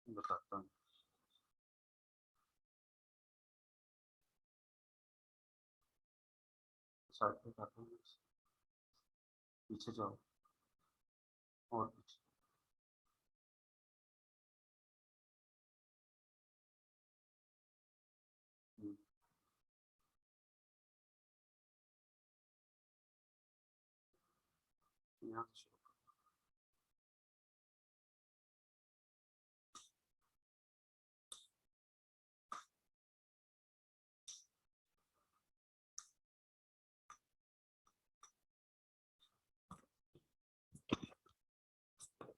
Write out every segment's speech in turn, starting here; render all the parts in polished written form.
बताता हूँ। पीछे जाओ और पीछे। यहाँ से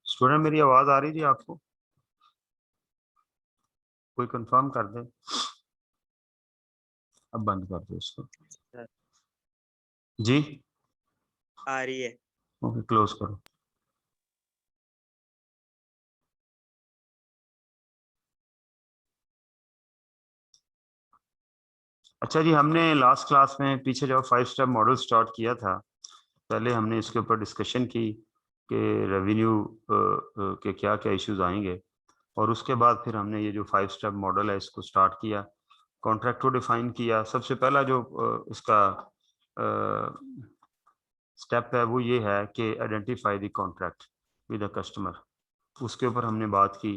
स्टूडेंट, मेरी आवाज आ रही थी आपको? कोई कंफर्म कर दे। अब बंद कर दो इसको। जी आ रही है। ओके, क्लोज करो। अच्छा जी, हमने लास्ट क्लास में पीछे जो 5 स्टेप मॉडल स्टार्ट किया था, पहले हमने इसके ऊपर डिस्कशन की कि रेवेन्यू के क्या क्या इश्यूज आएंगे, और उसके बाद फिर हमने ये जो 5 स्टेप मॉडल है इसको स्टार्ट किया, कॉन्ट्रैक्ट को डिफाइन किया। सबसे पहला जो इसका स्टेप है वो ये है कि identify the contract with the customer. उसके ऊपर हमने बात की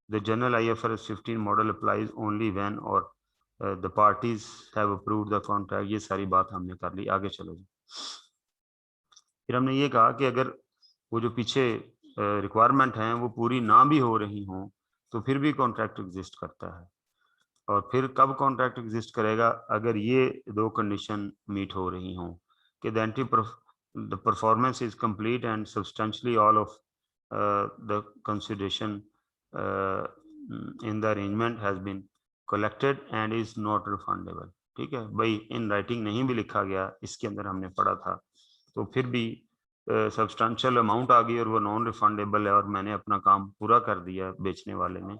the general IFRS 15 model applies only when और the parties have approved the contract. ये सारी बात हमने कर ली। आगे चलो जी। फिर हमने ये कहा कि अगर वो जो पीछे रिक्वायरमेंट हैं वो पूरी ना भी हो रही हों तो फिर भी कॉन्ट्रैक्ट एग्जिस्ट करता है। और फिर कब कॉन्ट्रैक्ट एग्जिस्ट करेगा? अगर ये दो कंडीशन मीट हो रही हों कि the performance is complete and substantially all of the consideration in the arrangement has been collected and is not refundable. ठीक है भाई, इन राइटिंग नहीं भी लिखा गया, इसके अंदर हमने पढ़ा था, तो फिर भी सब्सटेंशियल अमाउंट आ गई और वो नॉन रिफंडेबल है और मैंने अपना काम पूरा कर दिया बेचने वाले ने,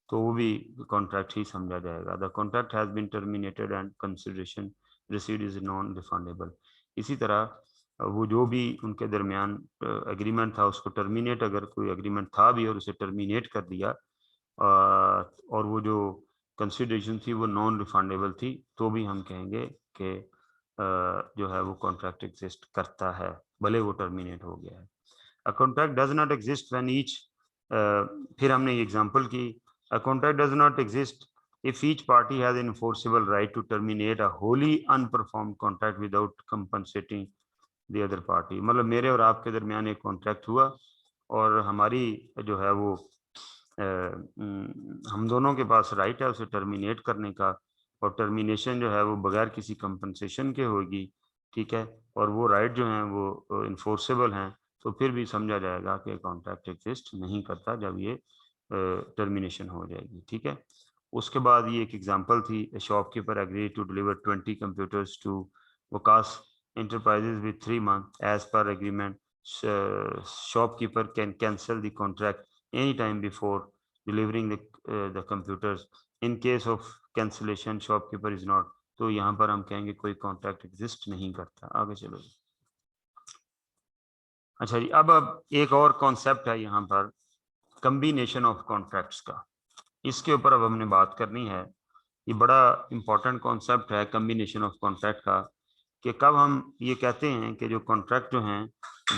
तो वो भी कॉन्ट्रैक्ट ही समझा जाएगा। The contract has been terminated and consideration received is non refundable. इसी तरह वो जो भी उनके दरमियान एग्रीमेंट था उसको टर्मिनेट, अगर कोई एग्रीमेंट था भी और उसे टर्मिनेट कर दिया और वो जो कंसिडरेशन थी वो नॉन रिफंडेबल थी, तो भी हम कहेंगे कि जो है वो कॉन्ट्रैक्ट एग्जिस्ट करता है भले वो टर्मिनेट हो गया है। A contract does not exist when each, फिर हमने ये एग्जांपल की, a contract does not exist if each party has an enforceable right to terminate a wholly unperformed contract without compensating the other party। मतलब मेरे और आपके दरमियान एक कॉन्ट्रैक्ट हुआ और हमारी जो है वो हम दोनों के पास राइट है उसे टर्मिनेट करने का, और टर्मिनेशन जो है वो बगैर किसी कंपनसेशन के होगी। ठीक है, और वो राइट जो है वो इन्फोर्सेबल हैं, तो फिर भी समझा जाएगा कि कॉन्ट्रैक्ट एग्जिस्ट नहीं करता जब ये टर्मिनेशन हो जाएगी। ठीक है, उसके बाद ये एक एग्जांपल थी, shopkeeper agree to deliver 20 computers to Waqas enterprises with 3 months as per agreement. Shopkeeper can cancel the contract anytime before delivering the computers. In case of cancellation, shopkeeper is not, तो यहाँ पर हम कहेंगे कोई कॉन्ट्रैक्ट एग्जिस्ट नहीं करता। आगे चलो। अच्छा जी, अब एक और कॉन्सेप्ट है यहाँ पर, कम्बिनेशन ऑफ कॉन्ट्रैक्ट्स का। इसके ऊपर अब हमने बात करनी है। ये बड़ा इंपॉर्टेंट कॉन्सेप्ट है कम्बिनेशन ऑफ कॉन्ट्रैक्ट का, कि कब हम ये कहते हैं कि जो कॉन्ट्रैक्ट जो हैं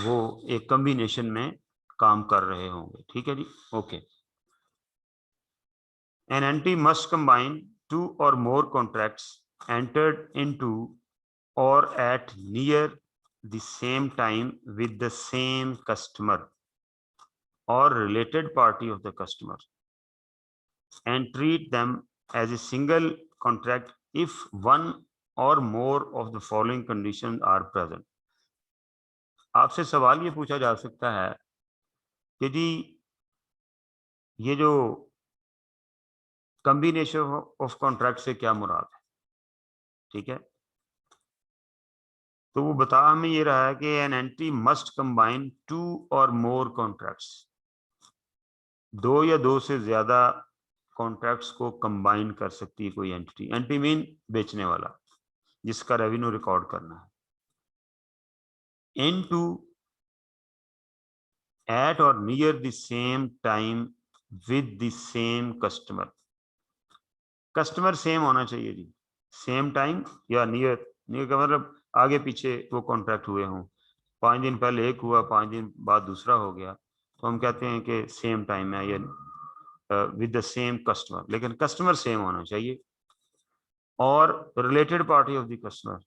वो एक कम्बिनेशन में काम कर रहे होंगे। ठीक है जी, okay. An entity must combine 2 or more contracts entered into or at near the same time with the same customer or related party of the customer and treat them as a single contract if one or more of the following conditions are present। आपसे सवाल ये पूछा जा सकता है कि जी ये जो कॉम्बिनेशन ऑफ कॉन्ट्रैक्ट से क्या मुराद है? ठीक है, तो वो बता हमें ये रहा है कि N entity must combine 2 or more contracts. दो या दो से ज्यादा कॉन्ट्रैक्ट्स को कंबाइन कर सकती है कोई एंटिटी। एंटिटी मीन बेचने वाला जिसका रेवेन्यू रिकॉर्ड करना है। Into at or near the same time with the same customer। Customer same होना चाहिए जी, सेम टाइम या नियर। नियर का मतलब आगे पीछे वो कॉन्ट्रैक्ट हुए हों, 5 दिन पहले एक हुआ, 5 दिन बाद दूसरा हो गया, तो हम कहते हैं कि सेम टाइम है या विद द सेम कस्टमर, लेकिन कस्टमर सेम होना चाहिए। और related party of the customer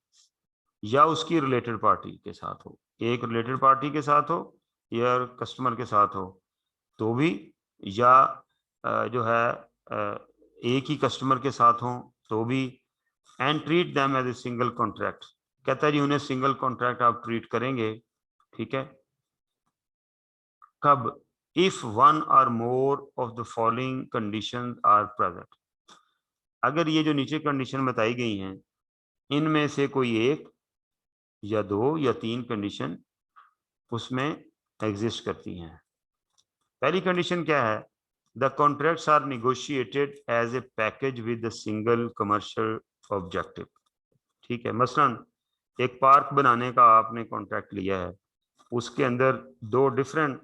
या उसकी रिलेटेड पार्टी के साथ हो, एक रिलेटेड पार्टी के साथ हो या कस्टमर के साथ हो तो भी, या जो है एक ही कस्टमर के साथ हो तो भी। And treat them as a single contract, कहता है जी उन्हें सिंगल कॉन्ट्रैक्ट आप ट्रीट करेंगे, ठीक है। कब? If one or more of the following condition are present, अगर ये जो नीचे कंडीशन बताई गई हैं इनमें से कोई एक या दो या तीन कंडीशन उसमें एग्जिस्ट करती हैं। पहली कंडीशन क्या है? The contracts are negotiated as a package with the single commercial objective. ठीक है, मसलन एक पार्क बनाने का आपने कॉन्ट्रैक्ट लिया है, उसके अंदर दो डिफरेंट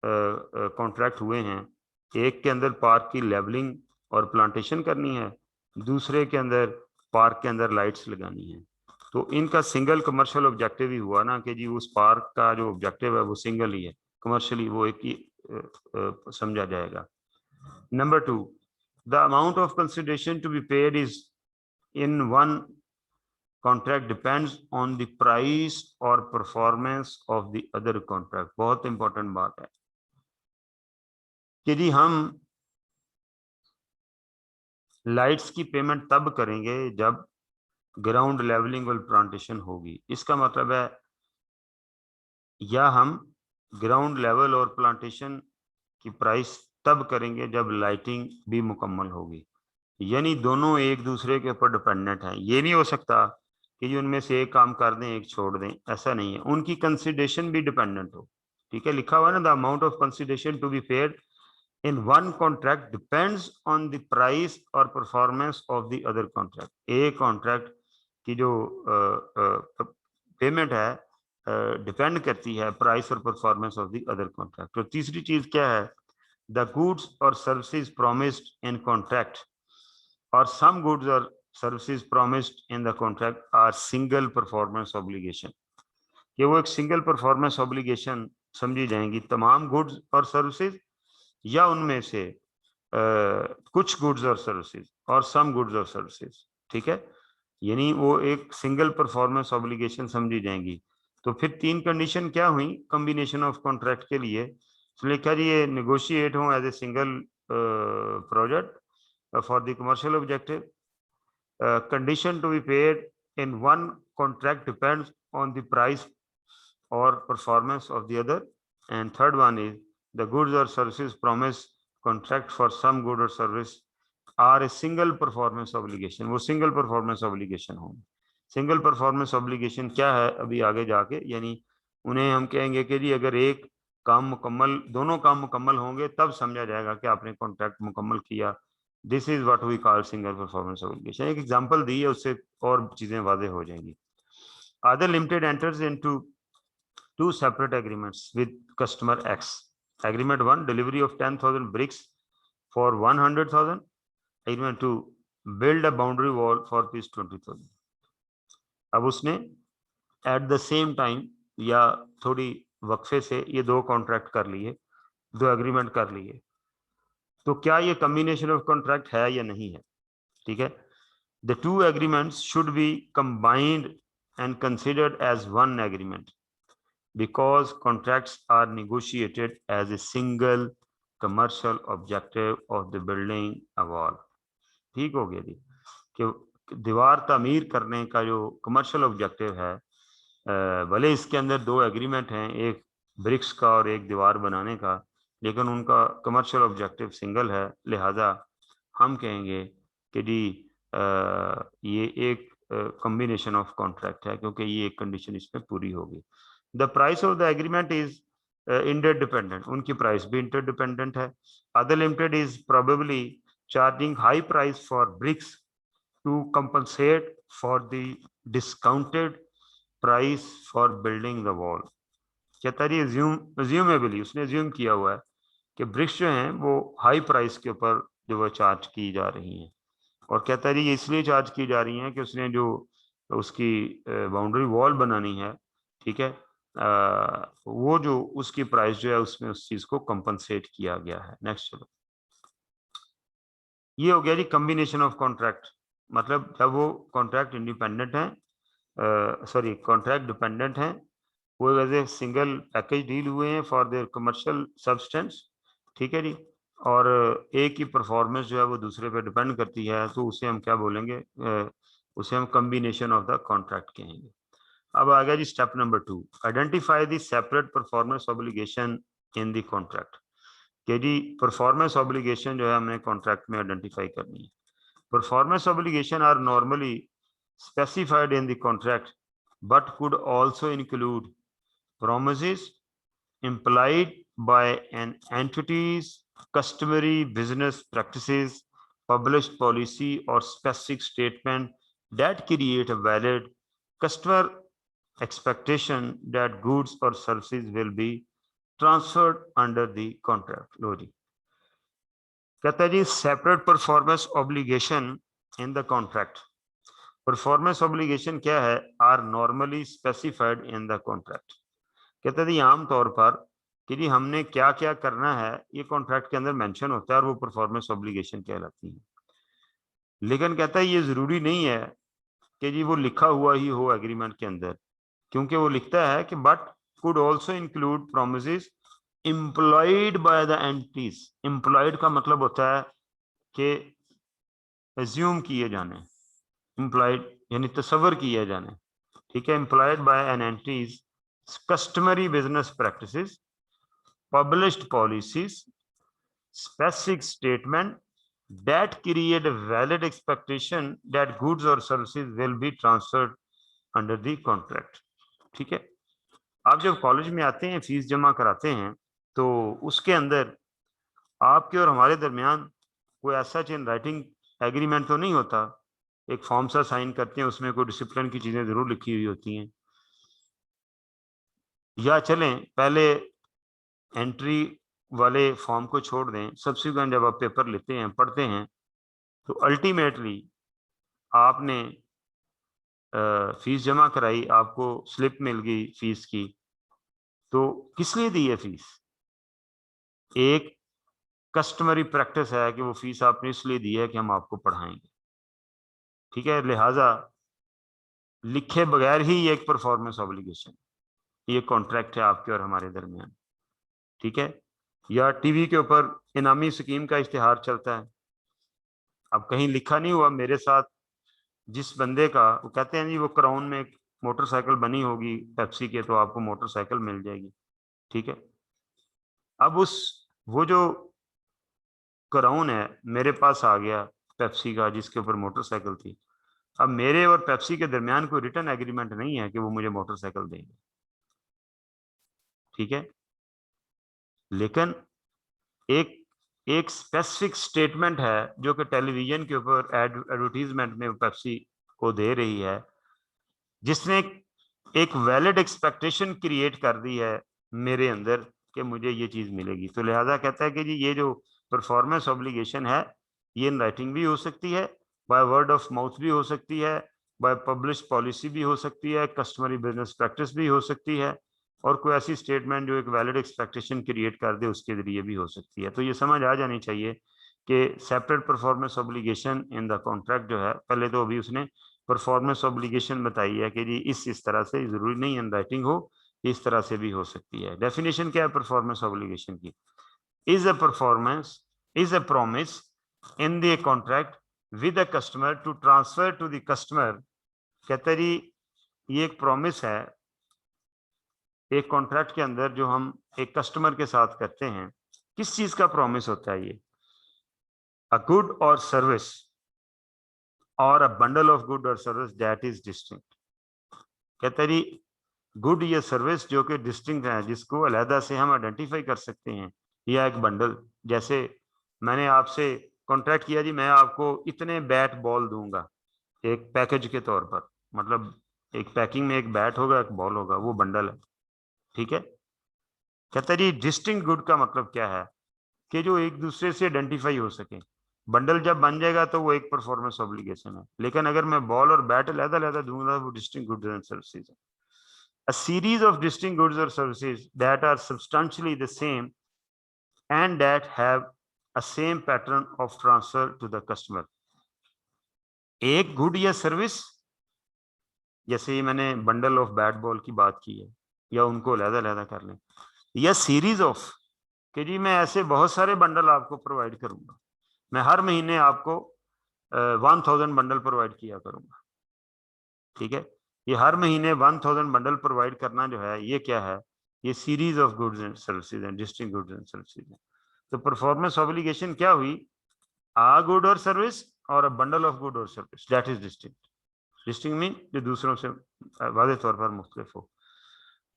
कॉन्ट्रैक्ट हुए हैं। एक के अंदर पार्क की लेवलिंग और प्लांटेशन करनी है, दूसरे के अंदर पार्क के अंदर लाइट्स लगानी है। तो इनका सिंगल कमर्शियल ऑब्जेक्टिव ही हुआ ना कि जी उस पार्क का जो ऑब्जेक्टिव है वो सिंगल ही है, कमर्शियली वो एक ही समझा जाएगा। Number 2, the amount of consideration to be paid is in one contract depends on the price or performance of the other contract। बहुत इंपॉर्टेंट बात है कि जी हम लाइट्स की पेमेंट तब करेंगे जब ग्राउंड लेवलिंग और प्लांटेशन होगी। इसका मतलब है या हम ग्राउंड लेवल और प्लांटेशन की प्राइस तब करेंगे जब लाइटिंग भी मुकम्मल होगी, यानी दोनों एक दूसरे के ऊपर डिपेंडेंट हैं। ये नहीं हो सकता कि उनमें से एक काम कर दें एक छोड़ दें, ऐसा नहीं है, उनकी कंसिडरेशन भी डिपेंडेंट हो। ठीक है, लिखा हुआ है ना, the amount of consideration to be paid in one contract depends on the price और performance of the other contract. एक कॉन्ट्रैक्ट की जो पेमेंट है डिपेंड करती है प्राइस और performance of the other contract. तो तीसरी चीज क्या है? द गुड्स और services promised in contract or some goods or services promised in the contract are single performance obligation। कि वो एक सिंगल परफॉर्मेंस ऑब्लिगेशन समझी जाएंगी तमाम गुड्स और सर्विसेज, या उनमें से कुछ गुड्स और सर्विसेज और सम गुड्स और सर्विसेज। ठीक है, यानी वो एक सिंगल परफॉर्मेंस ऑब्लिगेशन समझी जाएंगी। तो फिर तीन कंडीशन क्या हुई कॉम्बिनेशन ऑफ कॉन्ट्रैक्ट के लिए? तो लिखा जी ये नेगोशिएट हो as a single project for the commercial objective। Condition to be paid in one contract depends on the price or performance of the other। And third one is the goods or services promised contract for some good or service are a single performance obligation। वो single performance obligation होंगे। single performance obligation क्या है अभी आगे जाके, यानी उन्हें हम कहेंगे कि जी अगर एक काम मुकम्मल, दोनों काम मुकम्मल होंगे तब समझा जाएगा कि आपने कॉन्ट्रैक्ट मुकम्मल किया। This is what we call single performance obligation. एक एग्जांपल दी है, उससे और चीजें वाज़ेह हो जाएंगी। Other limited enters into two separate agreements with customer X। agreement 1 delivery of 10,000 bricks for 100,000। agreement 2 build a boundary wall for rupees 20,000। अब उसने एट द सेम टाइम या थोड़ी वक्फे से ये दो कॉन्ट्रैक्ट कर लिए, दो एग्रीमेंट कर लिए, तो क्या ये कॉम्बिनेशन ऑफ कॉन्ट्रैक्ट है या नहीं है? ठीक है, the two agreements should be combined and considered as one agreement because contracts are negotiated as a single commercial objective of the building a wall। ठीक हो गया जी, कि दीवार तामीर करने का जो कमर्शियल ऑब्जेक्टिव है, भले इसके अंदर दो एग्रीमेंट हैं, एक ब्रिक्स का और एक दीवार बनाने का, लेकिन उनका कमर्शियल ऑब्जेक्टिव सिंगल है, लिहाजा हम कहेंगे कि जी ये एक कॉम्बिनेशन ऑफ कॉन्ट्रैक्ट है, क्योंकि ये एक कंडीशन इसमें पूरी होगी। The price of the agreement is interdependent, उनकी प्राइस भी इंटरडिपेंडेंट है। Other limited is probably charging high price for bricks to compensate for the discounted price for building the wall. कहता है अज्यूमेबली उसने अज्यूम किया हुआ है कि ब्रिक्स जो हैं वो हाई प्राइस के ऊपर जो वो चार्ज की जा रही हैं, और कहता है ये इसलिए चार्ज की जा रही हैं कि उसने जो उसकी बाउंड्री वॉल बनानी है, ठीक है, वो जो उसकी प्राइस जो है उसमें उस चीज को कंपनसेट किया गया है। नेक्स्ट चलो, ये हो गया जी कॉम्बिनेशन ऑफ कॉन्ट्रैक्ट, मतलब जब वो कॉन्ट्रैक्ट इंडिपेंडेंट है, सॉरी कॉन्ट्रैक्ट डिपेंडेंट है, वो as a single package deal हुए हैं फॉर देयर कमर्शियल सब्सटेंस, ठीक है जी, और एक ही परफॉर्मेंस जो है वो दूसरे पे डिपेंड करती है, तो उसे हम क्या बोलेंगे, उसे हम कॉम्बिनेशन ऑफ द कॉन्ट्रैक्ट कहेंगे। अब आ गया जी step number 2, identify the separate performance obligation in the contract, कि जी परफॉर्मेंस ऑब्लिगेशन जो है हमने कॉन्ट्रैक्ट में आइडेंटिफाई करनी है। Performance obligation are normally specified in the contract but could also include promises implied by an entity's customary business practices, published policy or specific statement that create a valid customer expectation that goods or services will be transferred under the contract। लो जी, कहता है जी separate performance obligation in the contract. Performance obligation क्या है, are normally specified in the contract. कहते हैं आमतौर पर कि जी हमने क्या क्या करना है ये कॉन्ट्रैक्ट के अंदर मेंशन होता है और वो परफॉर्मेंस ऑब्लिगेशन कहलाती है। लेकिन कहता है ये जरूरी नहीं है कि जी वो लिखा हुआ ही हो एग्रीमेंट के अंदर, क्योंकि वो लिखता है कि but could also include promises employed by the entities. Employed का मतलब होता है कि एज्यूम किए जाने, एम्प्लॉयड यानी तस्वर किए जाने, ठीक है, employed by an entities customary business practices, published policies, specific statement that create a valid expectation that goods or services will be transferred under the contract। ठीक है, आप जब कॉलेज में आते हैं फीस जमा कराते हैं तो उसके अंदर आपके और हमारे दरमियान कोई ऐसा इन राइटिंग एग्रीमेंट तो नहीं होता, एक फॉर्म सा साइन करते हैं उसमें कोई डिसिप्लिन की चीजें जरूर लिखी हुई होती हैं, या चलें पहले एंट्री वाले फॉर्म को छोड़ दें, सब्सिक्वेंट जब आप पेपर लेते हैं पढ़ते हैं तो अल्टीमेटली आपने फीस जमा कराई, आपको स्लिप मिल गई फीस की, तो किस लिए दी है फीस? एक कस्टमरी प्रैक्टिस है कि वो फीस आपने इसलिए दी है कि हम आपको पढ़ाएंगे, ठीक है, लिहाजा लिखे बगैर ही ये एक परफॉर्मेंस ऑब्लिगेशन, ये कॉन्ट्रैक्ट है आपके और हमारे दरमियान, ठीक है। या टीवी के ऊपर इनामी स्कीम का इश्तिहार चलता है, अब कहीं लिखा नहीं हुआ, मेरे साथ जिस बंदे का, वो कहते हैं जी वो क्राउन में एक मोटरसाइकिल बनी होगी पेप्सी के तो आपको मोटरसाइकिल मिल जाएगी, ठीक है। अब उस वो जो क्राउन है मेरे पास आ गया पेप्सी का जिसके ऊपर मोटरसाइकिल थी, अब मेरे और पेप्सी के दरमियान कोई रिटर्न एग्रीमेंट नहीं है कि वो मुझे मोटरसाइकिल देंगे, ठीक है, लेकिन एक एक स्पेसिफिक स्टेटमेंट है जो कि टेलीविजन के ऊपर एडवर्टीजमेंट में पेप्सी को दे रही है, जिसने एक वैलिड एक्सपेक्टेशन क्रिएट कर दी है मेरे अंदर कि मुझे ये चीज मिलेगी। तो लिहाजा कहता है कि जी ये जो परफॉर्मेंस ऑब्लिगेशन है ये इन राइटिंग भी हो सकती है, बाय वर्ड ऑफ माउथ भी हो सकती है, बाय पब्लिश पॉलिसी भी हो सकती है, कस्टमरी बिजनेस प्रैक्टिस भी हो सकती है, और कोई ऐसी स्टेटमेंट जो एक वैलिड एक्सपेक्टेशन क्रिएट कर दे उसके जरिए भी हो सकती है। तो ये समझ आ जानी चाहिए कि separate performance obligation in the contract जो है, पहले तो अभी उसने परफॉर्मेंस ऑब्लिगेशन बताई है कि जी इस तरह से, जरूरी नहीं इन राइटिंग हो, इस तरह से भी हो सकती है। डेफिनेशन क्या है परफॉर्मेंस ऑब्लिगेशन की? Is a performance, is a promise in the contract with a customer to transfer to the customer. कहते हैं जी ये एक प्रॉमिस है एक कॉन्ट्रैक्ट के अंदर जो हम एक कस्टमर के साथ करते हैं। किस चीज का प्रॉमिस होता है ये? अ गुड और सर्विस और अ बंडल ऑफ गुड और सर्विस दैट इज डिस्टिंक्ट। कहते हैं जी गुड या सर्विस जो कि डिस्टिंक्ट है, जिसको अलहदा से हम आइडेंटिफाई कर सकते हैं, या एक बंडल। जैसे मैंने आपसे कॉन्ट्रैक्ट किया जी, मैं आपको इतने बैट बॉल दूंगा एक पैकेज के तौर पर, मतलब एक पैकिंग में एक बैट होगा, एक बॉल होगा, वो बंडल है। ठीक है। कहता है जी डिस्टिंक्ट गुड का मतलब क्या है कि जो एक दूसरे से आइडेंटिफाई हो सके। बंडल जब बन जाएगा तो वो एक परफॉर्मेंस ऑब्लिगेशन है, लेकिन अगर मैं बॉल और बैट अलग-अलग दूंगा वो डिस्टिंक्ट गुड्स एंड सर्विसेज है। A series of distinct goods or services that are substantially the same and that have a same pattern of transfer to the customer. एक गुड या सर्विस, जैसे मैंने bundle of bat ball की बात की है, या उनको अलग-अलग कर लें, या सीरीज ऑफ कि जी मैं ऐसे बहुत सारे बंडल आपको प्रोवाइड करूंगा, मैं हर महीने आपको 1000 बंडल प्रोवाइड किया करूंगा। ठीक है। ये हर महीने 1000 बंडल प्रोवाइड करना जो है, ये क्या है, ये series of goods and services and distinct goods and services है। तो परफॉर्मेंस ऑब्लिगेशन क्या हुई, आ गुड और सर्विस और अ बंडल ऑफ गुड और service, that is distinct. Distinct mean जो दूसरों से वाज़ेह तौर पर मुख्तलिफ हो।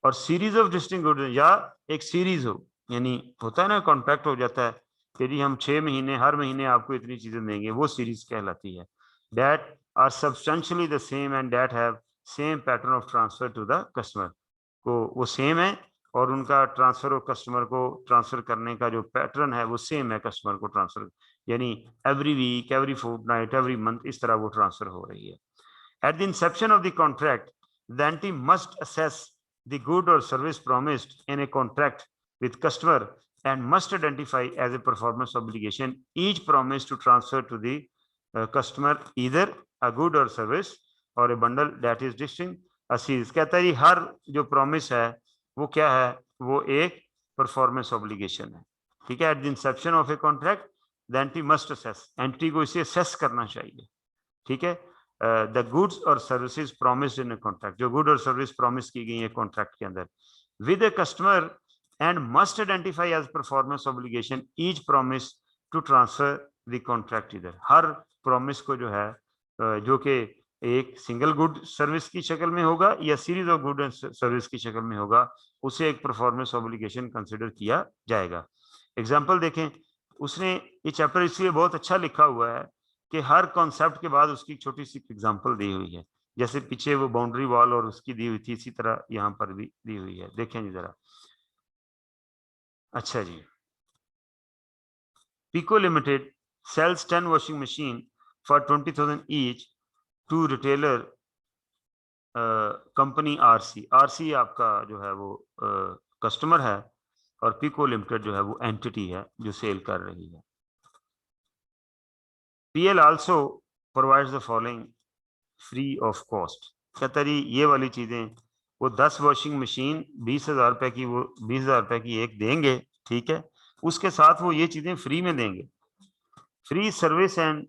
और सीरीज ऑफ डिस्टिंक्ट गुड्स, या एक सीरीज हो, यानी होता है ना कॉन्ट्रैक्ट हो जाता है कि जी हम 6 महीने हर महीने आपको इतनी चीजें देंगे, वो सीरीज कहलाती है। That are substantially the same and that have same pattern of transfer to the customer, को वो सेम है और उनका ट्रांसफर और कस्टमर को ट्रांसफर करने का जो पैटर्न है वो सेम है, कस्टमर को ट्रांसफर, यानी every week, every fortnight, every month, इस तरह वो ट्रांसफर हो रही है। At the inception of the contract, the entity must assess the good or service promised in a contract with customer and must identify as a performance obligation each promise to transfer to the customer either a good or service or a bundle that is distinct a series। कहता है हर जो promise है वो क्या है, वो एक performance obligation है। ठीक है। At the inception of a contract the entity must assess, entity को इसे असेस करना चाहिए। ठीक है। द गुड्स और सर्विसेज प्रॉमिस्ड इन कॉन्ट्रैक्ट, जो गुड और सर्विस प्रॉमिस की गई है कॉन्ट्रैक्ट के अंदर, with a customer and must identify as performance obligation each promise to transfer the contract इधर। हर प्रॉमिस को जो है जो कि एक सिंगल गुड सर्विस की शक्ल में होगा या series of good and service की शक्ल में होगा, उसे एक परफॉर्मेंस ऑब्लिगेशन कंसिडर किया जाएगा। एग्जाम्पल देखें, उसने ये चैप्टर इसलिए बहुत अच्छा लिखा हुआ है कि हर कॉन्सेप्ट के बाद उसकी छोटी सी एग्जांपल दी हुई है। जैसे पीछे वो बाउंड्री वॉल और उसकी दी हुई थी, इसी तरह यहाँ पर भी दी हुई है, देखें जी जरा। अच्छा जी, Pico limited sells 10 washing machine for 20,000 each to retailer company RC. RC आपका जो है वो कस्टमर है और पीको लिमिटेड जो है वो एंटिटी है जो सेल कर रही है। PL also provides the following free of cost. कहता जी ये वाली चीजें, वो 10 वॉशिंग मशीन 20,000 रुपए की, वो 20,000 रुपए की एक देंगे। ठीक है। उसके साथ वो ये चीजें फ्री में देंगे। Free service and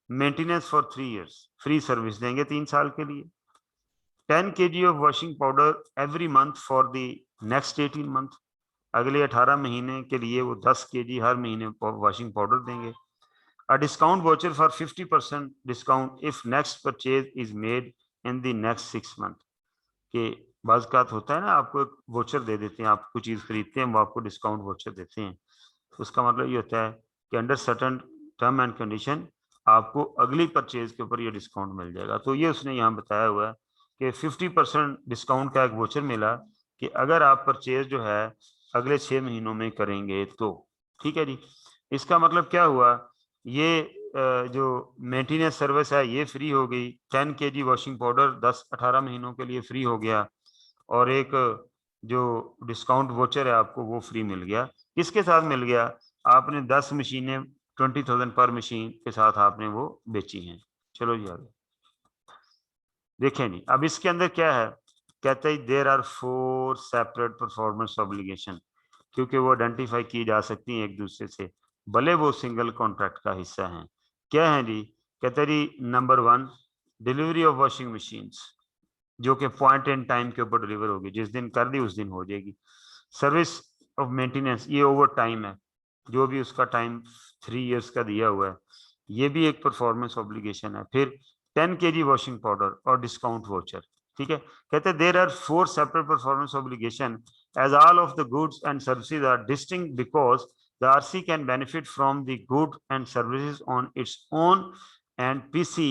maintenance for 3 years, free service देंगे 3 साल के लिए। 10 kg of washing powder every month for the next 18 month, अगले 18 महीने के लिए वो 10 kg हर महीने वॉशिंग पाउडर देंगे। A discount voucher for 50% discount if next purchase is made in the next 6 month। के बाज़ होता है ना, आपको एक वोचर दे देते हैं, आप कुछ चीज खरीदते हैं वो आपको डिस्काउंट वोचर देते हैं। उसका मतलब ये होता है कि under certain term and condition आपको अगली परचेज के ऊपर ये डिस्काउंट मिल जाएगा। तो ये उसने यहाँ बताया हुआ है कि 50% डिस्काउंट का एक वोचर मिला कि अगर आप परचेज जो है अगले 6 महीनों में करेंगे तो। ठीक है जी। इसका मतलब क्या हुआ, ये जो मेंटेनेंस सर्विस है ये फ्री हो गई, 10 kg वॉशिंग पाउडर 10-18 महीनों के लिए फ्री हो गया, और एक जो डिस्काउंट वोचर है आपको वो फ्री मिल गया। किसके साथ मिल गया, आपने 10 मशीनें 20,000 पर मशीन के साथ आपने वो बेची हैं। चलो जी आगे देखें जी। अब इसके अंदर क्या है, कहते हैं there are 4 separate performance obligation, क्योंकि वो आइडेंटिफाई की जा सकती हैं एक दूसरे से भले वो सिंगल कॉन्ट्रैक्ट का हिस्सा हैं। क्या है जी, कहते हैं जी number 1 delivery of washing machines, जो कि पॉइंट इन टाइम के ऊपर डिलीवर होगी, जिस दिन कर दी उस दिन हो जाएगी। सर्विस ऑफ मेंटेनेंस, ये ओवर टाइम है, जो भी उसका टाइम 3 इयर्स का दिया हुआ है, ये भी एक परफॉर्मेंस ऑब्लिगेशन है। फिर 10 kg वॉशिंग पाउडर और डिस्काउंट वोचर, ठीक है, कहते हैं there are 4 separate performance obligation as all of the goods and services are distinct because the RC can benefit from the good and services on its own and PC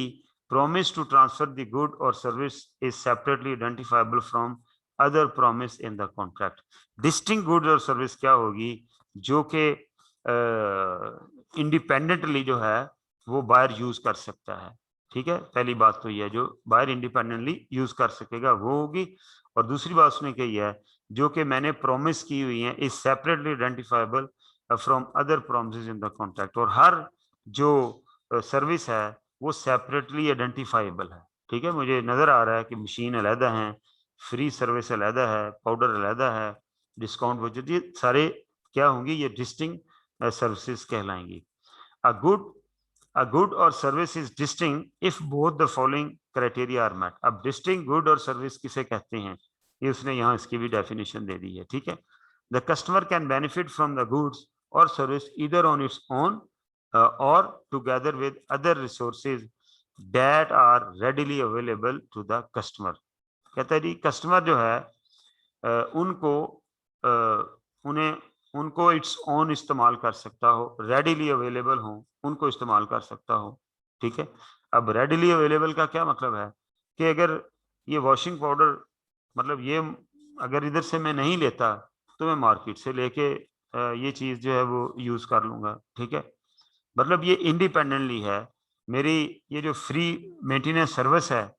promise to transfer the good or service is separately identifiable from other promise in the contract. Distinct goods और service क्या होगी, जो कि independently जो है वो buyer use कर सकता है। ठीक है, पहली बात तो ये जो बायर इंडिपेंडेंटली यूज कर सकेगा वो होगी, और दूसरी बात उसने कही है जो कि मैंने प्रॉमिस की हुई है is separately identifiable from other promises in the contract, और हर जो सर्विस है वो सेपरेटली आइडेंटिफाइबल है। ठीक है, मुझे नजर आ रहा है कि मशीन अलहदा है, फ्री सर्विस अलहदा है, पाउडर अलहदा है, डिस्काउंट वजह, ये सारे क्या होंगी, ये डिस्टिंक्ट सर्विसेज कहलाएंगी। A good or service is distinct if both the following criteria are met. अब distinct good और service किसे कहते हैं, ये उसने यहाँ इसकी भी डेफिनेशन दे दी है। ठीक है, the customer can benefit from the goods or service either on its own or together with other resources that are readily available to the customer. कहता है जी कस्टमर जो है उनको इट्स ओन इस्तेमाल कर सकता हो, रेडिली अवेलेबल हो, उनको इस्तेमाल कर सकता हो। ठीक है, अब रेडिली अवेलेबल का क्या मतलब है कि अगर ये वॉशिंग पाउडर, मतलब ये अगर इधर से मैं नहीं लेता तो मैं मार्केट से लेके ये चीज जो है वो यूज कर लूंगा। ठीक है, मतलब ये इंडिपेंडेंटली है, मेरी ये जो फ्री मेंटेनेंस सर्विस है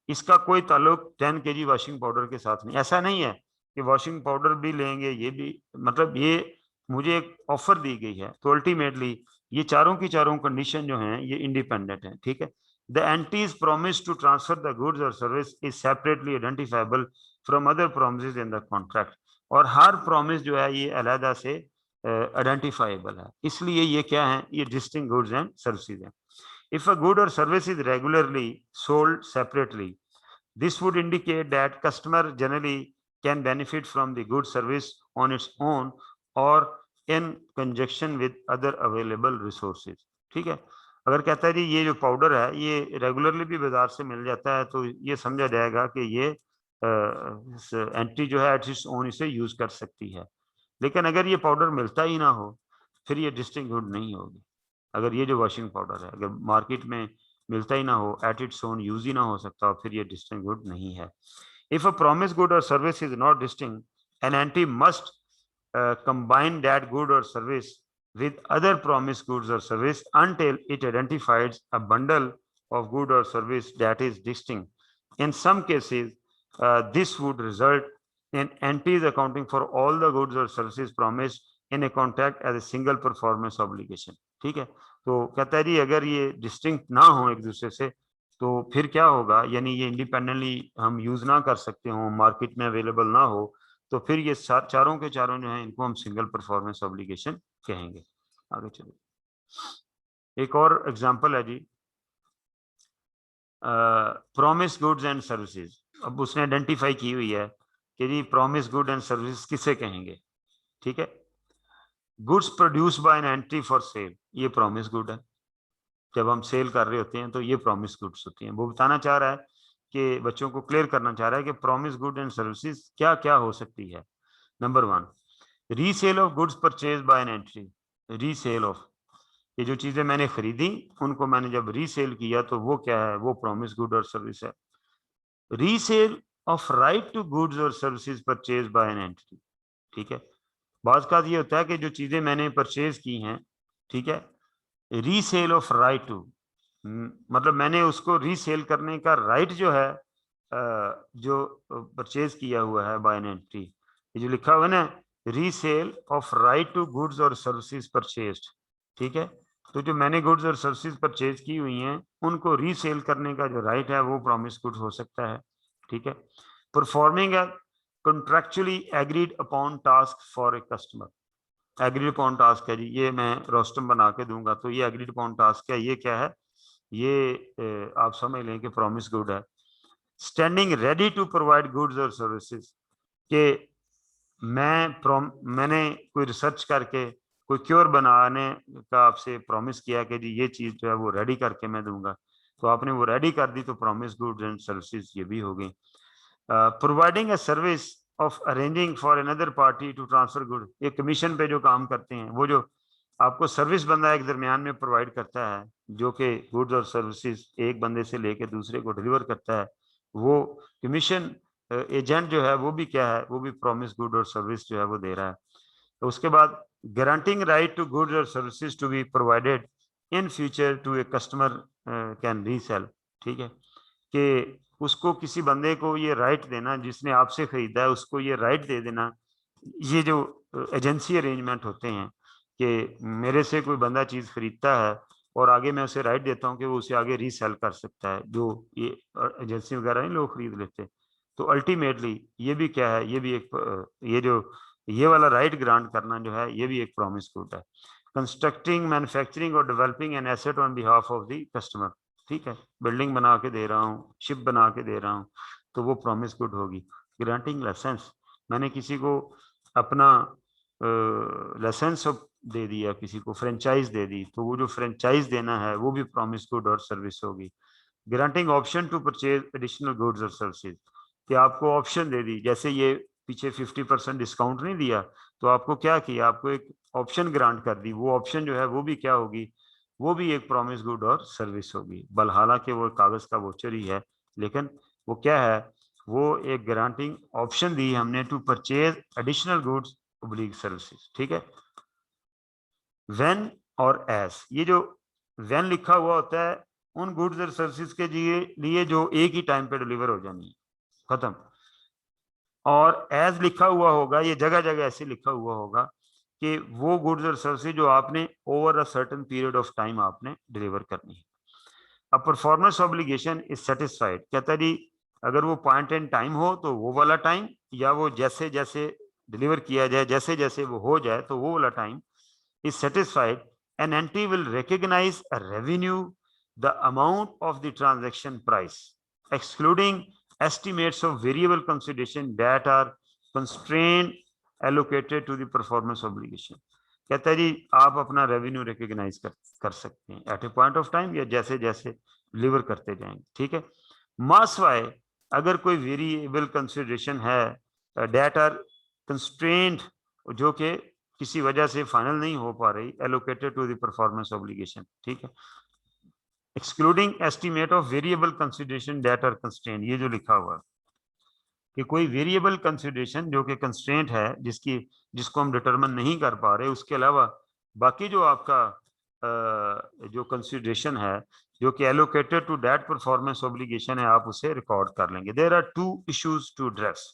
इसका कोई ताल्लुक 10 kg वॉशिंग पाउडर के साथ नहीं। ऐसा नहीं है कि वॉशिंग पाउडर भी लेंगे ये भी, मतलब ये मुझे एक ऑफर दी गई है, तो अल्टीमेटली ये चारों की चारों कंडीशन जो हैं ये इंडिपेंडेंट हैं। ठीक है, the entity's promise to transfer the goods और service is separately identifiable from other promises in the contract, और हर प्रॉमिस जो है ये अलहदा से आइडेंटिफाइबल है, इसलिए ये क्या है, ये डिस्टिंक्ट गुड्स एंड सर्विसेज हैं। If a good or service is regularly sold separately, this would indicate that customer generally can benefit from the good service on its own or in conjunction with other available resources. ठीक है, अगर कहता है जी ये जो powder है ये regularly भी बाजार से मिल जाता है तो ये समझा जाएगा कि ये एंटी जो है एट इट्स ओन इसे यूज कर सकती है, लेकिन अगर ये पाउडर मिलता ही ना हो फिर ये डिस्टिंक्ट गुड नहीं होगी। अगर ये जो वॉशिंग पाउडर है अगर मार्केट में मिलता ही ना हो, एट इट्स ओन यूज ही ना हो सकता, फिर ये डिस्टिंक्ट गुड नहीं है। इफ अ प्रॉमिस गुड और service is not distinct, an anti must combine that good or service with other promised goods or service until it identifies a bundle of good or service that is distinct. In some cases, this would result in entities accounting for all the goods or services promised in a contract as a single performance obligation. ठीक है, तो कहता है जी अगर ये distinct ना हो एक दूसरे से तो फिर क्या होगा, यानी ये इंडिपेंडेंटली हम यूज ना कर सकते हो, मार्केट में अवेलेबल ना हो, तो फिर ये चारों के चारों जो है इनको हम सिंगल परफॉर्मेंस ऑब्लिगेशन कहेंगे। आगे चलिए, एक और एग्जांपल है जी प्रॉमिस गुड्स एंड सर्विसेज। अब उसने आइडेंटिफाई की हुई है कि जी प्रॉमिस गुड एंड सर्विस किसे कहेंगे। ठीक है, goods produce by an entry for sale, ये प्रॉमिस गुड है, जब हम सेल कर रहे होते हैं तो ये प्रॉमिस गुड्स होती हैं। वो बताना चाह रहा है कि बच्चों को क्लियर करना चाह रहा है कि प्रॉमिस गुड एंड सर्विसेज क्या क्या हो सकती है। Number 1, resale of goods purchase by an entry. Resale of, ये जो चीजें मैंने खरीदी उनको मैंने जब रीसेल किया तो वो क्या है, वो प्रॉमिस गुड और सर्विस है। Resale of right to goods और services purchase by an entry. ठीक है, बात का ये होता है कि जो चीजें मैंने परचेज की हैं, ठीक है, रीसेल ऑफ राइट टू, मतलब मैंने उसको रीसेल करने का राइट जो है जो परचेज किया हुआ है बाय एन एंट्री, ये जो लिखा हुआ है ना, resale of right to goods और सर्विसेज परचेज्ड। ठीक है, तो जो मैंने गुड्स और सर्विसेज परचेज की हुई हैं उनको रीसेल करने का जो राइट है वो प्रॉमिस गुड्स हो सकता है। ठीक है, performing A contractually agreed upon task for a customer। Agreed upon task है जी, ये मैं रोस्टम बना के दूंगा तो ये एग्रीड अपॉन टास्क है, ये क्या है, ये आप समझ लें कि प्रॉमिस गुड है। Standing ready to provide goods और सर्विसेज, के मैंने कोई रिसर्च करके कोई क्योर बनाने का आपसे प्रॉमिस किया कि जी ये चीज जो है वो रेडी करके मैं दूंगा, तो आपने वो रेडी कर दी तो प्रॉमिस गुड्स एंड सर्विसेज ये भी हो गई। Providing a service of arranging for another party to transfer good, ये कमीशन पे जो काम करते हैं, वो जो आपको सर्विस बंदा एक दरमियान में प्रोवाइड करता है, जो कि गुड्स और सर्विसेज एक बंदे से लेके दूसरे को डिलीवर करता है, वो कमीशन एजेंट जो है वो भी क्या है, वो भी प्रॉमिस गुड और सर्विस जो है वो दे रहा है। तो उसके बाद गारंटिंग राइट टू गुड्स और services to be provided in future to a customer can resell, ठीक है, कि उसको किसी बंदे को ये राइट देना, जिसने आपसे खरीदा है उसको ये राइट दे देना। ये जो एजेंसी अरेंजमेंट होते हैं कि मेरे से कोई बंदा चीज खरीदता है और आगे मैं उसे राइट देता हूँ कि वो उसे आगे रीसेल कर सकता है, जो ये एजेंसी वगैरह नहीं लोग खरीद लेते। तो अल्टीमेटली ये भी क्या है, ये भी एक ये जो ये वाला राइट ग्रांट करना जो है, ये भी एक प्रॉमिस गुड है। कंस्ट्रक्टिंग, मैन्युफैक्चरिंग और developing an asset on behalf of the customer, ठीक है, बिल्डिंग बना के दे रहा हूँ, शिप बना के दे रहा हूँ, तो वो प्रॉमिस गुड होगी। ग्रांटिंग लाइसेंस, मैंने किसी को अपना लाइसेंस दे दिया, किसी को फ्रेंचाइज दे दी, तो वो जो फ्रेंचाइज देना है वो भी प्रॉमिस गुड और सर्विस होगी। Granting option to purchase additional goods और सर्विसेज, कि आपको ऑप्शन दे दी, जैसे ये पीछे 50% डिस्काउंट नहीं दिया, तो आपको क्या किया, आपको एक ऑप्शन ग्रांट कर दी, वो ऑप्शन जो है वो भी क्या होगी, वो भी एक प्रॉमिस गुड और सर्विस होगी। बल हालांकि वो कागज का वोचर ही है, लेकिन वो क्या है, वो एक ग्रांटिंग ऑप्शन दी हमने to purchase additional goods oblique services, ठीक है। व्हेन और एज, ये जो व्हेन लिखा हुआ होता है उन गुड्स और सर्विसेज के लिए जो एक ही टाइम पे डिलीवर हो जानी है, खत्म। और एज लिखा हुआ होगा, ये जगह जगह ऐसे लिखा हुआ होगा कि वो गुड्स और सर्विसेज जो आपने over a certain period of time आपने डिलीवर करनी है। अब परफॉर्मेंस ऑब्लिगेशन इज सेटिस्फाइड, कहता है जी अगर वो पॉइंट एंड टाइम हो तो वो वाला टाइम, या वो जैसे जैसे डिलीवर किया जाए, जैसे जैसे वो हो जाए तो वो वाला time is satisfied, an entity will recognize a revenue the amount of the transaction price, excluding estimates of variable consideration that are constrained allocated to the performance obligation। कहता है जी आप अपना रेवेन्यू रिकॉग्नाइज कर सकते हैं at a point of time, या जैसे जैसे डिलीवर करते जाएंगे, ठीक है। मास वाई, अगर कोई वेरिएबल कंसिडरेशन है डेट आर कंस्ट्रेंड, जो कि किसी वजह से फाइनल नहीं हो पा रही, allocated to the performance obligation, ठीक है, excluding estimate of variable consideration that are constraint, ये जो लिखा हुआ है कि कोई वेरिएबल कंसिडरेशन जो कि कंस्ट्रेंट है, जिसको हम डिटरमिन नहीं कर पा रहे, उसके अलावा बाकी जो आपका जो कंसिडरेशन है जो कि allocated to that performance obligation है, आप उसे रिकॉर्ड कर लेंगे। There are two issues to address,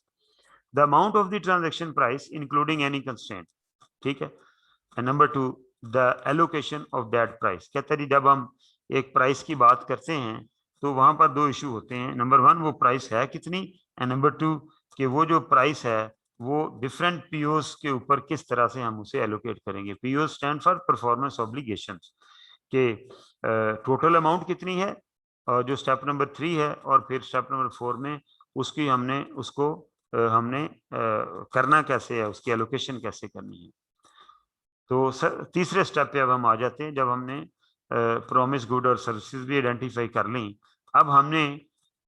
the amount of the transaction price including any constraint, ठीक है, and number two the allocation of that price. कहते हैं जब हम एक प्राइस की बात करते हैं तो वहां पर दो इशू होते हैं, नंबर वन वो प्राइस है कितनी, एंड नंबर टू कि वो जो प्राइस है वो डिफरेंट पीओस के ऊपर किस तरह से हम उसे एलोकेट करेंगे। PO stand for performance obligations, के टोटल अमाउंट कितनी है, और जो स्टेप नंबर 3 है, और फिर स्टेप नंबर 4 में उसकी हमने उसको हमने करना कैसे है, उसकी एलोकेशन कैसे करनी है। तो तीसरे स्टेप पे अब हम आ जाते हैं, जब हमने प्रॉमिस गुड और सर्विसेज भी आइडेंटिफाई कर ली, अब हमने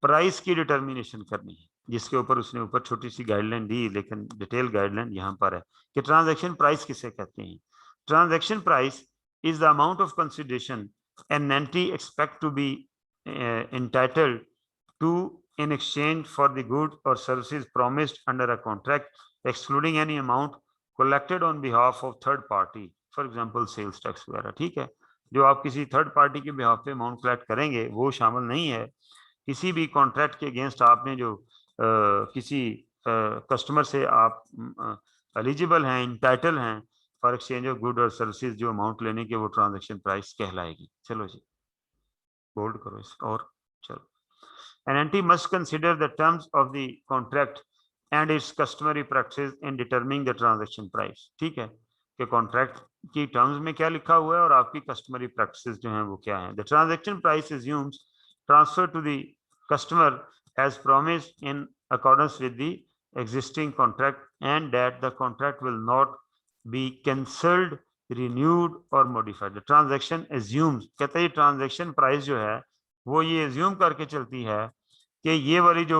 प्राइस की डिटर्मिनेशन करनी है, जिसके ऊपर उसने ऊपर छोटी सी गाइडलाइन दी, लेकिन डिटेल गाइडलाइन यहाँ पर है कि ट्रांजैक्शन प्राइस किसे कहते हैं। Transaction price is the amount of consideration an entity expect to be entitled to in exchange for the goods or services promised under a contract, excluding any amount collected on behalf of third party, for example sales tax वगैरह, ठीक है। जो आप किसी third party के behalf पे amount collect करेंगे वो शामिल नहीं है। किसी भी कॉन्ट्रैक्ट के अगेंस्ट आपने जो किसी कस्टमर से आप एलिजिबल हैं, इंटाइटल हैं फॉर एक्सचेंज ऑफ गुड और सर्विसेज, जो अमाउंट लेने के, वो ट्रांजैक्शन प्राइस कहलाएगी। चलो जी बोल्ड करो इसको, और चलो, an entity must consider the terms of the contract and its customary practices in determining the transaction price, ठीक है, कि कॉन्ट्रैक्ट की टर्म्स में क्या लिखा हुआ है और आपकी कस्टमरी प्रैक्टिसेस जो हैं वो क्या हैं। The transaction price assumes transfer to the customer as promised in accordance with the existing contract and that the contract will not be cancelled, renewed or modified। the transaction assumes, कहता है transaction price जो है वो ये assume करके चलती है कि ये वाली जो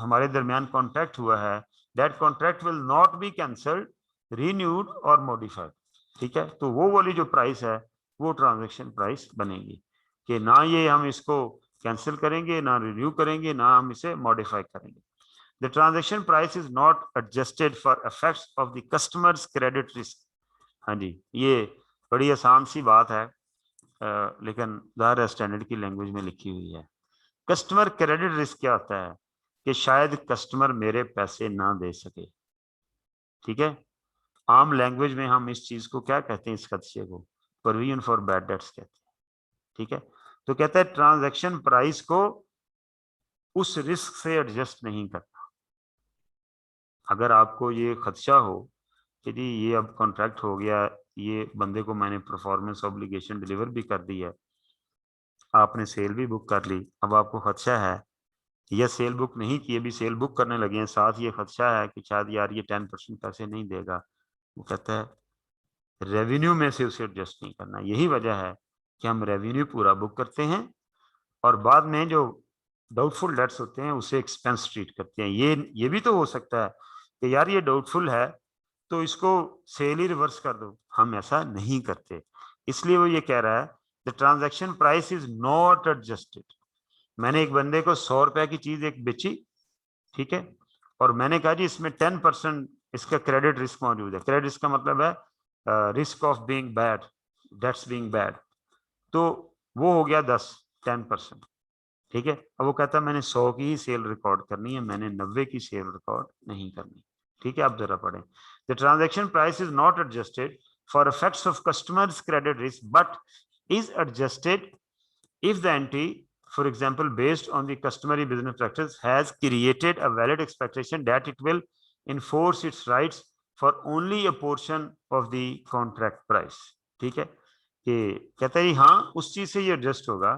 हमारे दरमियान कॉन्ट्रैक्ट हुआ है, that contract will not be cancelled, renewed और मॉडिफाइड। ठीक है, तो वो वाली जो प्राइस है वो ट्रांजैक्शन प्राइस बनेगी कि ना ये हम इसको कैंसिल करेंगे, ना रिन्यू करेंगे, ना हम इसे मॉडिफाई करेंगे। The transaction price is not adjusted for effects of the customer's credit risk। हाँ जी, ये बड़ी आसान सी बात है, लेकिन ज़ाहिर स्टैंडर्ड की लैंग्वेज में लिखी हुई है। कस्टमर क्रेडिट रिस्क क्या होता है कि शायद कस्टमर मेरे पैसे ना दे सके। ठीक है, आम लैंग्वेज में हम इस चीज को क्या कहते हैं, इस खदशे को प्रोविजन फॉर बैड डेट्स कहते हैं। ठीक है, तो कहता है ट्रांजैक्शन प्राइस को उस रिस्क से एडजस्ट नहीं करना। अगर आपको ये खदशा हो कि जी ये अब कॉन्ट्रैक्ट हो गया, ये बंदे को मैंने परफॉर्मेंस ऑब्लिगेशन डिलीवर भी कर दी है, आपने सेल भी बुक कर ली, अब आपको खदशा है या सेल बुक नहीं की, अभी सेल बुक करने लगे हैं, साथ ये खदशा है कि शायद यार ये 10% पैसे नहीं देगा, वो कहता है रेवेन्यू में से उसे एडजस्ट नहीं करना। यही वजह है कि हम रेवेन्यू पूरा बुक करते हैं और बाद में जो डाउटफुल डेट्स होते हैं उसे एक्सपेंस ट्रीट करते हैं। ये भी तो हो सकता है कि यार ये डाउटफुल है तो इसको सेल ही रिवर्स कर दो, हम ऐसा नहीं करते। इसलिए वो ये कह रहा है the transaction price is not adjusted. मैंने एक बंदे को 100 रुपए की चीज एक बेची, ठीक है, और मैंने कहा जी इसमें 10% इसका क्रेडिट रिस्क मौजूद है। क्रेडिट रिस्क का मतलब है risk of being bad, debts being bad, तो वो हो गया 10% ठीक है। अब वो कहता है मैंने 100 की ही सेल रिकॉर्ड करनी है, मैंने 90 की सेल रिकॉर्ड नहीं करनी। ठीक है, आप जरा पढ़ें। The transaction price is not adjusted for effects of customers credit risk but is adjusted if the entity, for example based on the customary business practice, has created a valid expectation that it will enforce its rights for only a portion of the contract price। ठीक है, कि कहता है हाँ उस चीज से ये एडजस्ट होगा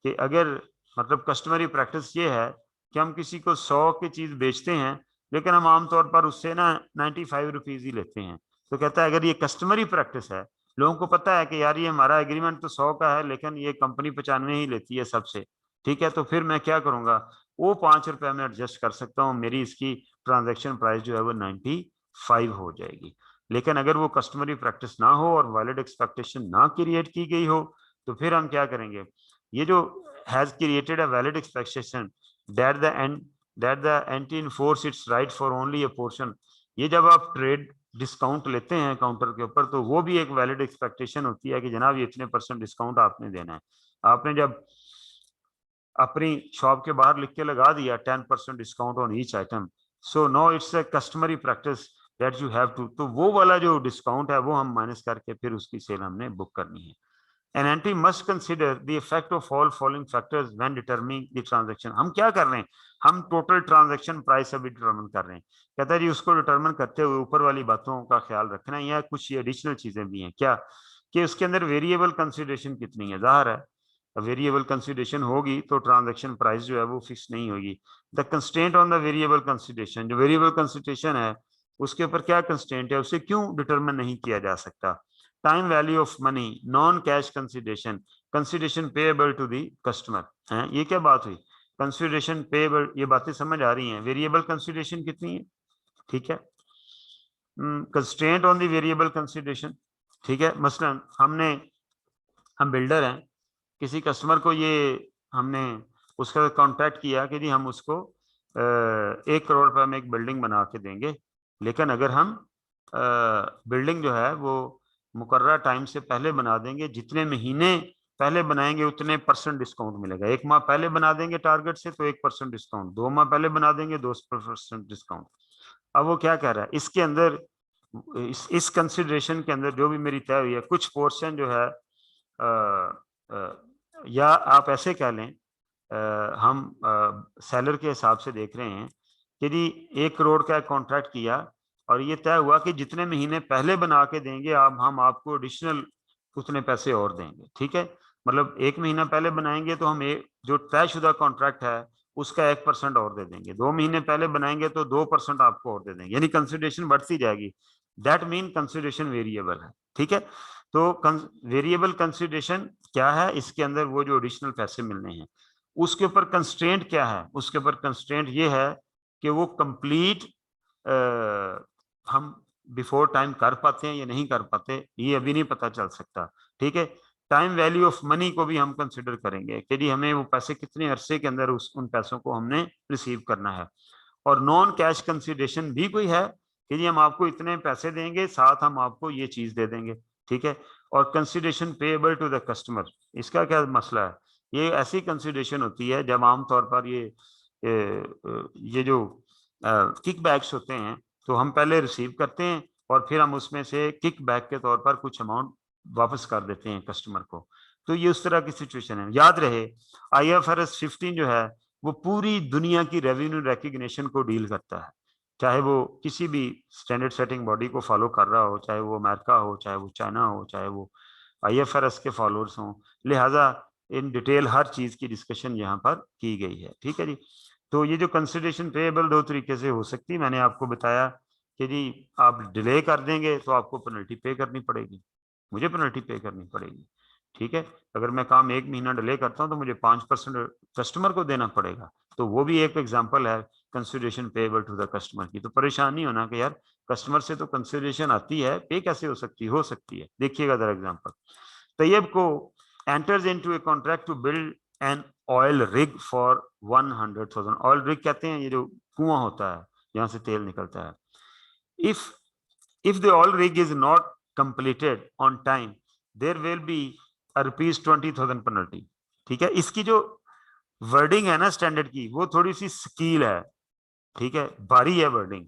कि अगर मतलब कस्टमरी प्रैक्टिस ये है कि हम किसी को 100 की चीज बेचते हैं लेकिन हम आमतौर पर उससे ना 95 रुपीज ही लेते हैं, तो कहता है अगर ये कस्टमरी प्रैक्टिस है, लोगों को पता है कि यार ये हमारा एग्रीमेंट तो 100 का है लेकिन ये कंपनी 95 ही लेती है सबसे, ठीक है, तो फिर मैं क्या करूंगा, वो 5 रुपए में एडजस्ट कर सकता हूँ, मेरी इसकी ट्रांजैक्शन प्राइस जो है वो 95 हो जाएगी। लेकिन अगर वो कस्टमरी प्रैक्टिस ना हो और वैलिड एक्सपेक्टेशन ना क्रिएट की गई हो तो फिर हम क्या करेंगे, ये जो has created a valid expectation that the anti enforce it's right for only a portion, ये जब आप ट्रेड डिस्काउंट लेते हैं काउंटर के ऊपर तो वो भी एक वैलिड एक्सपेक्टेशन होती है कि जनाब ये इतने % डिस्काउंट आपने देना है। आपने जब अपनी शॉप के बाहर लिख के लगा दिया 10% discount on each item, so no it's a customary practice that you have to, तो वो वाला जो डिस्काउंट है वो हम माइनस करके फिर उसकी सेल हमने बुक करनी है। An entity must consider the effect of all following factors when determining the transaction। हम क्या कर रहे हैं, हम टोटल ट्रांजैक्शन प्राइस अभी डिटरमिन कर रहे हैं। कहता है जी उसको डिटरमिन करते हुए ऊपर वाली बातों का ख्याल रखना है, या कुछ एडिशनल चीजें भी हैं क्या, कि उसके अंदर वेरिएबल कंसिडरेशन कितनी है। जाहिर है वेरिएबल कंसिडरेशन होगी तो ट्रांजैक्शन प्राइस जो है वो फिक्स नहीं होगी। The constraint on the variable consideration, जो वेरिएबल कंसिडरेशन है उसके ऊपर क्या कंस्ट्रेंट है, उसे क्यों डिटरमिन नहीं किया जा सकता। Time value of money, non cash consideration, consideration payable to the customer है, ये क्या बात हुई, कंसिडरेशन पेएबल, ये बातें समझ आ रही हैं। वेरिएबल कंसिडरेशन कितनी है, ठीक है, constraint on the variable consideration, ठीक है, मसलन हम बिल्डर हैं, किसी कस्टमर को ये हमने उसका कॉन्ट्रैक्ट किया कि जी हम उसको 1 करोड़ रुपए में एक बिल्डिंग बना के देंगे, लेकिन अगर हम बिल्डिंग जो है वो मुकर्रर टाइम से पहले बना देंगे, जितने महीने पहले बनाएंगे उतने % डिस्काउंट मिलेगा। 1 माह पहले बना देंगे टारगेट से तो 1% डिस्काउंट, 2 माह पहले बना देंगे 2% डिस्काउंट। अब वो क्या कह रहा है, इसके अंदर इस कंसिडरेशन के अंदर जो भी मेरी तय हुई है कुछ पोर्शन जो है या आप ऐसे कह लें हम सेलर के हिसाब से देख रहे हैं कि जी 1 करोड़ का कॉन्ट्रैक्ट किया और ये तय हुआ कि जितने महीने पहले बना के देंगे आप, हम आपको एडिशनल उतने पैसे और देंगे। ठीक है, मतलब 1 महीना पहले बनाएंगे तो हम जो तयशुदा कॉन्ट्रैक्ट है उसका 1% और दे देंगे, 2 महीने पहले बनाएंगे तो 2% आपको और दे देंगे, यानी कंसिडरेशन बढ़ती जाएगी। दैट मीन कंसिडरेशन वेरिएबल है। ठीक है, तो वेरिएबल कंसिडरेशन क्या है, इसके अंदर वो जो एडिशनल पैसे मिलने हैं उसके ऊपर कंस्ट्रेंट क्या है, उसके ऊपर कंस्ट्रेंट ये है कि वो कंप्लीट हम बिफोर टाइम कर पाते हैं या नहीं कर पाते, ये अभी नहीं पता चल सकता। ठीक है, टाइम वैल्यू ऑफ मनी को भी हम कंसिडर करेंगे कि जी हमें वो पैसे कितने अरसे के अंदर उन पैसों को हमने रिसीव करना है। और नॉन कैश कंसिडरेशन भी कोई है कि जी हम आपको इतने पैसे देंगे, साथ हम आपको ये चीज दे देंगे। ठीक है, और consideration payable to the customer, इसका क्या मसला है? ये ऐसी कंसिडरेशन होती है जब आमतौर पर ये जो किकबैक्स होते हैं तो हम पहले रिसीव करते हैं और फिर हम उसमें से किकबैक के तौर पर कुछ अमाउंट वापस कर देते हैं कस्टमर को। तो ये उस तरह की सिचुएशन है। याद रहे IFRS 15 जो है वो पूरी दुनिया की रेवेन्यू रिकग्निशन को डील करता है, चाहे वो किसी भी स्टैंडर्ड सेटिंग बॉडी को फॉलो कर रहा हो, चाहे वो अमेरिका हो, चाहे वो चाइना हो, चाहे वो IFRS के फॉलोअर्स हों। लिहाजा इन डिटेल हर चीज की डिस्कशन यहाँ पर की गई है। ठीक है जी, तो ये जो कंसिडरेशन पेएबल दो तरीके से हो सकती है। मैंने आपको बताया कि जी आप डिले कर देंगे तो आपको पेनल्टी पे करनी पड़ेगी, मुझे पेनल्टी पे करनी पड़ेगी। ठीक है, अगर मैं काम 1 महीना डिले करता हूं तो मुझे 5% कस्टमर को देना पड़ेगा, तो वो भी एक एग्जांपल है consideration payable to the customer की। तो परेशान नहीं होना कि यार कस्टमर से तो कंसिडरेशन आती है, पे कैसे हो सकती है। देखिएगा जरा example. Tayyab co enters into a contract to build an oil rig for 100,000। Oil rig कहते हैं ये जो कुआं होता है जहां से तेल निकलता है। if the oil rig is not completed on time there will be a ₹20,000 penalty। ठीक है, इसकी जो वर्डिंग है ना स्टैंडर्ड की वो थोड़ी सी स्कील है। ठीक है, भारी है वर्डिंग,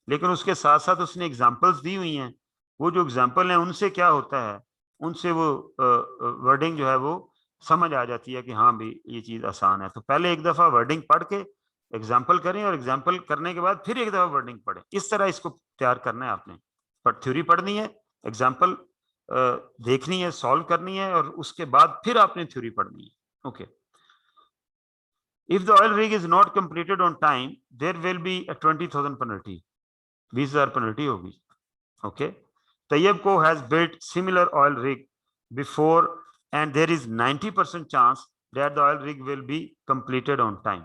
लेकिन उसके साथ साथ उसने एग्जांपल्स दी हुई हैं। वो जो एग्जांपल है उनसे क्या होता है, उनसे वो वर्डिंग जो है वो समझ आ जाती है कि हाँ भी ये चीज आसान है। तो पहले एक दफा वर्डिंग पढ़ के एग्जांपल करें और एग्जांपल करने के बाद फिर एक दफा वर्डिंग पढ़ें। इस तरह इसको तैयार करना है आपने। पर थ्योरी पढ़नी है, एग्जाम्पल देखनी है, सॉल्व करनी है और उसके बाद फिर आपने थ्योरी पढ़नी है। Okay, if the oil rig is not completed on time there will be a 20,000 penalty, 20,000 penalty होगी। ओके, तैयब को has built similar oil rig before and there is 90% chance that the oil rig will be completed on time।